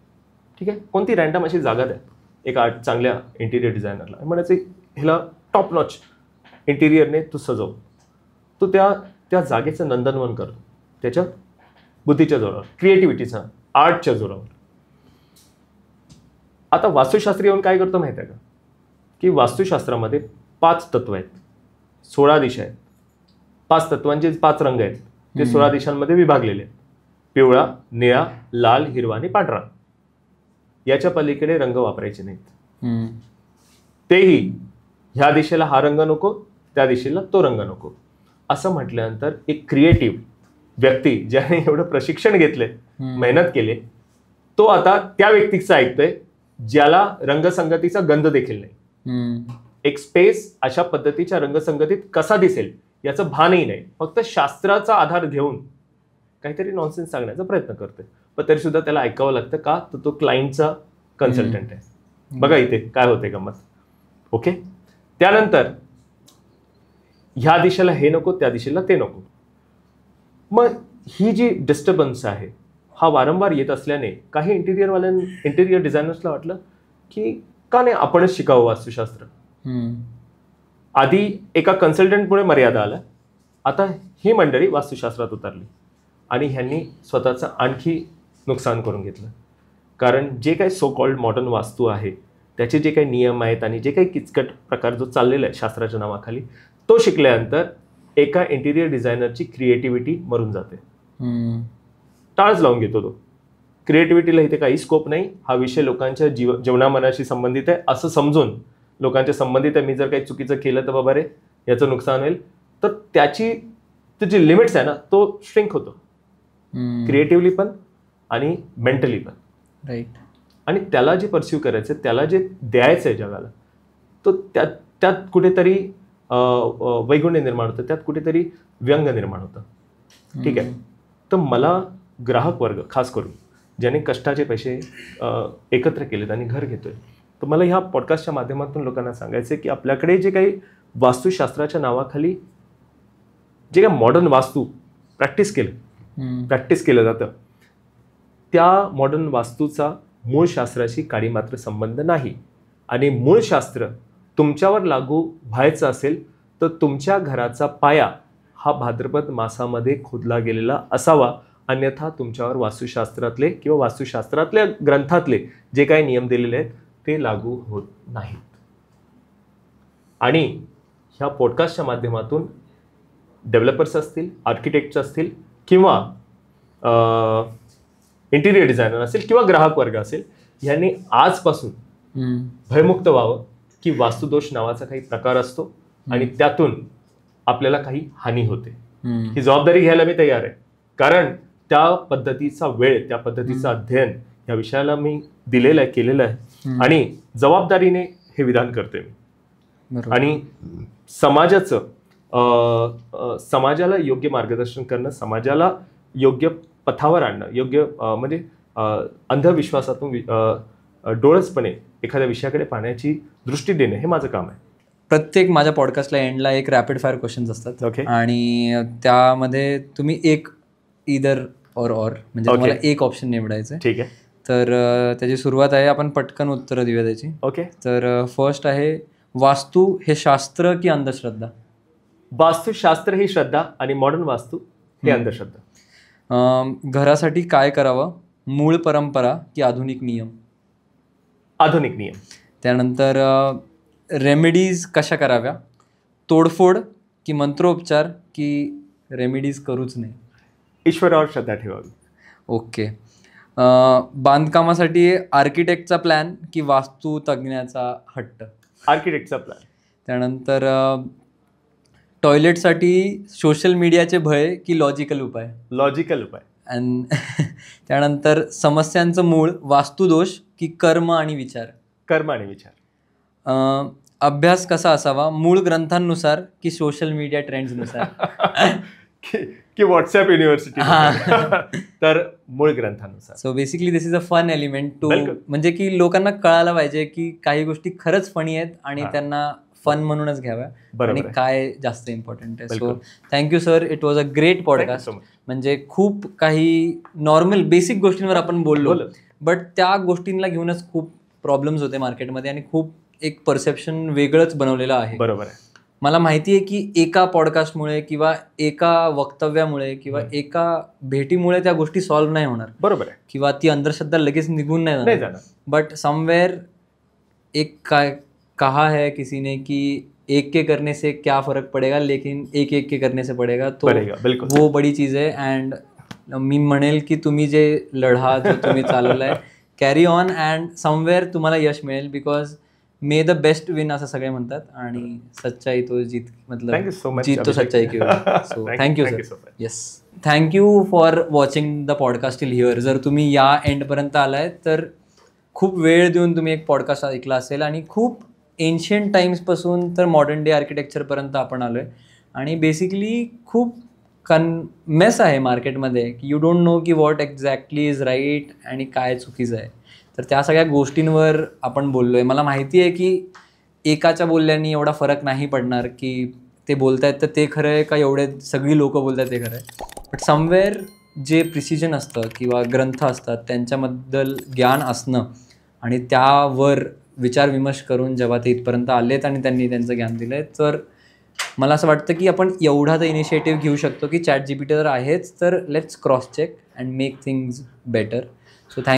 ठीक आहे. कोणती रँडम अशी जागा द्या एका चांगल्या इंटिरियर डिझायनरला, म्हणायचं ह्याला टॉप नॉच इंटिरियरने तू सजव, तो त्या जागेचं नंदनवन करतो, त्याच्या बुद्धीच्या जोरावर, क्रिएटिव्हिटीचा, आर्टच्या जोरावर. आता वास्तुशास्त्री येऊन काय करतो माहिती आहे का, की वास्तुशास्त्रामध्ये 5 तत्व आहेत, 16 दिशा आहेत, 5 तत्वांचे 5 रंग आहेत, ते 16 दिशांमध्ये विभागलेले आहेत. पिवळा, निळा, लाल, हिरवा आणि पांढरा. याच्या पलीकडे रंग वापरायचे नाहीत. तेही ह्या दिशेला हा रंग नको, त्या दिशेला तो रंग नको, असं म्हटल्यानंतर एक क्रिएटिव्ह व्यक्ती ज्याने एवढं प्रशिक्षण घेतलंय, मेहनत केली, तो आता त्या व्यक्तीचं ऐकतोय ज्याला रंगसंगतीचा गंध देखील नाही. एक स्पेस अशा पद्धतीच्या रंगसंगतीत कसा दिसेल याचं भानही नाही, फक्त शास्त्राचा आधार घेऊन काहीतरी नॉनसेन्स सांगण्याचा प्रयत्न करतोय. पण तरी सुद्धा त्याला ऐकावं लागतं. का? तर तो क्लायंटचा कन्सल्टंट आहे. बघा इथे काय होते गंमत. ओके, त्यानंतर ह्या दिशेला हे नको, त्या दिशेला ते नको. मग ही जी डिस्टर्बन्स आहे हा वारंवार येत असल्याने काही इंटिरियर डिझायनर्सला वाटलं की का नाही आपणच शिकावं वास्तुशास्त्र. आधी एका कन्सल्टंटमुळे मर्यादा आल्या, आता ही मंडळी वास्तुशास्त्रात उतरली आणि ह्यांनी स्वतःचं आणखी नुकसान करून घेतलं. कारण जे काही सो कॉल्ड मॉडर्न वास्तू आहे त्याचे जे काही नियम आहेत आणि जे काही किचकट प्रकार जो चाललेला आहे शास्त्राच्या नावाखाली, तो शिकल्यानंतर एका इंटिरियर डिझायनरची क्रिएटिव्हिटी मरून जाते. टाळच लावून घेतो तो. क्रिएटिव्हिटीला इथे काही स्कोप नाही, हा विषय लोकांच्या जीवनामनाशी संबंधित आहे असं समजून लोकांच्या संबंधित आहे. मी जर काही चुकीचं केलं तर बाबा रे याचं नुकसान होईल, तर त्याची जे लिमिट्स आहे ना तो श्रिंक होतो, क्रिएटिव्हली पण आणि मेंटली पण. राईट. आणि त्याला जे परस्यू करायचं, त्याला जे द्यायचं आहे जगाला, तो त्यात कुठेतरी वैगुण्य निर्माण होतं, त्यात कुठेतरी व्यंग निर्माण होतं. ठीक आहे. तर मला ग्राहक वर्ग खास करून ज्याने कष्टाचे पैसे एकत्र केलेत आणि घर घेतोय, तर मला ह्या पॉडकास्टच्या माध्यमातून लोकांना सांगायचं आहे की आपल्याकडे जे काही वास्तुशास्त्राच्या नावाखाली जे काही मॉडर्न वास्तू प्रॅक्टिस केलं जातं, त्या मॉडर्न वास्तूचा मूळ शास्त्राशी काही मात्र संबंध नाही. आणि मूळ शास्त्र तुमच्यावर लागू व्हायचं असेल तर तुमच्या घराचा पाया हा भाद्रपद मासामध्ये खोदला गेलेला असावा, अन्यथा तुमच्यावर वास्तुशास्त्रातले किंवा वास्तुशास्त्रातल्या ग्रंथातले जे काही नियम दिलेले आहेत ते लागू होत नाहीत. आणि ह्या पॉडकास्टच्या माध्यमातून डेव्हलपर्स असतील, आर्किटेक्ट्स असतील किंवा इंटिरियर डिझायनर असेल किंवा ग्राहक वर्ग असेल, यांनी आजपासून भयमुक्त व्हावं की वास्तुदोष नावाचा काही प्रकार असतो आणि त्यातून आपल्याला काही हानी होते. ही जबाबदारी घ्यायला मी तयार आहे, कारण त्या पद्धतीचा वेळ, त्या पद्धतीचं अध्ययन या विषयाला मी दिलेलं आहे, केलेलं आहे आणि जबाबदारीने हे विधान करते मी. आणि समाजाला योग्य मार्गदर्शन करणं, समाजाला योग्य पथावर आणणं, योग्य म्हणजे अंधविश्वासातून डोळसपणे एखाद्या विषयाकडे पाहण्याची दृष्टी देणे हे माझं काम आहे. प्रत्येक माझ्या पॉडकास्टला एंडला एक रॅपिड फायर क्वेश्चन्स असतात. ओके. आणि त्यामध्ये तुम्ही एक इदर और म्हणजे तुम्हाला एक ऑप्शन निवडायचं आहे. ठीक आहे. तर त्याची सुरुवात आहे, आपण पटकन उत्तरं देऊया त्याची. ओके. तर फर्स्ट आहे, वास्तू हे शास्त्र की अंधश्रद्धा? वास्तुशास्त्र ही श्रद्धा आणि मॉडर्न वास्तू ही अंधश्रद्धा. घरासाठी काय करावं, मूळ परंपरा की आधुनिक नियम? आधुनिक नियम. त्यानंतर रेमेडीज कशा कराव्या, तोडफोड की मंत्रोपचार की रेमेडीज करूच नाही? ईश्वरावर श्रद्धा ठेवावी. ओके. बांधकामासाठी आर्किटेक्टचा प्लॅन की वास्तू तज्ञाचा हट्ट? आर्किटेक्टचा प्लॅन. त्यानंतर टॉयलेटसाठी सोशल मीडियाचे भय की लॉजिकल उपाय? लॉजिकल उपाय. आणि त्यानंतर समस्यांचं मूळ वास्तुदोष की कर्म आणि विचार? कर्म आणि विचार. अभ्यास कसा असावा, मूळ ग्रंथांनुसार की सोशल मीडिया ट्रेंड्सनुसार? की व्हॉट्सअप युनिव्हर्सिटी? तर मूळ ग्रंथानुसार. So basically this is a fun element too, म्हणजे की लोकांना कळायला पाहिजे की काही गोष्टी खरंच फनी आहेत आणि त्यांना फन म्हणूनच घ्याव्या आणि काय जास्त इम्पॉर्टंट आहे. So thank you sir, it was a great podcast. म्हणजे खूप काही नॉर्मल बेसिक गोष्टींवर आपण बोललो, बट त्या गोष्टींना घेऊनच खूप प्रॉब्लेम्स होते मार्केटमध्ये आणि खूप एक परसेप्शन वेगळंच बनवलेलं आहे. बरोबर आहे. मला माहिती आहे की एका पॉडकास्टमुळे किंवा एका वक्तव्यामुळे किंवा एका भेटीमुळे त्या गोष्टी सॉल्व्ह नाही होणार. बरोबर आहे. किंवा ती अंधश्रद्धा लगेच निघून नाही जाणार. बट समवेअर एक कहा है किसी ने कि एक के करने से क्या फर्क पडेगा, लेकिन एक एक के करने से पडेगा. तो वो बडी चीज आहे. अँड मी म्हणेल की तुम्ही जे लढा जो तुम्ही चालवलाय, कॅरी ऑन अँड समवेअर तुम्हाला यश मिळेल, because may the best win असं सगळे म्हणतात आणि सच्चाई तो जीत, मतलब जीत तो सच्चाई की. So thank you sir. Yes, thank you for watching the podcast till here. जर तुम्ही या एंडपर्यंत आलाय तर खूप वेळ देऊन तुम्ही एक पॉडकास्ट ऐकला असेल आणि खूप एन्शियंट टाइम्सपासून तर मॉडर्न डे आर्किटेक्चरपर्यंत आपण आलो आहे आणि बेसिकली खूप मेस आहे मार्केटमध्ये की यू डोंट नो की व्हॉट एक्झॅक्टली इज राईट आणि काय चुकीचं आहे. तर त्या सगळ्या गोष्टींवर आपण बोललो आहे. मला माहिती आहे की एकाच्या बोलल्याने एवढा फरक नाही पडणार की ते बोलतायत तर ते खरं आहे का एवढे सगळी लोकं बोलत आहेत ते खरं आहे. बट समवेअर जे प्रिसिजन असतं किंवा ग्रंथ असतात त्यांच्याबद्दल ज्ञान असणं आणि त्यावर विचारविमर्श करून जेव्हा ते इथपर्यंत आलेत आणि त्यांनी त्यांचं ज्ञान दिलं आहे, तर मला असं वाटतं की आपण एवढा तर इनिशिएटिव्ह घेऊ शकतो की ChatGPT तर आहेच, तर let's cross check and make things better.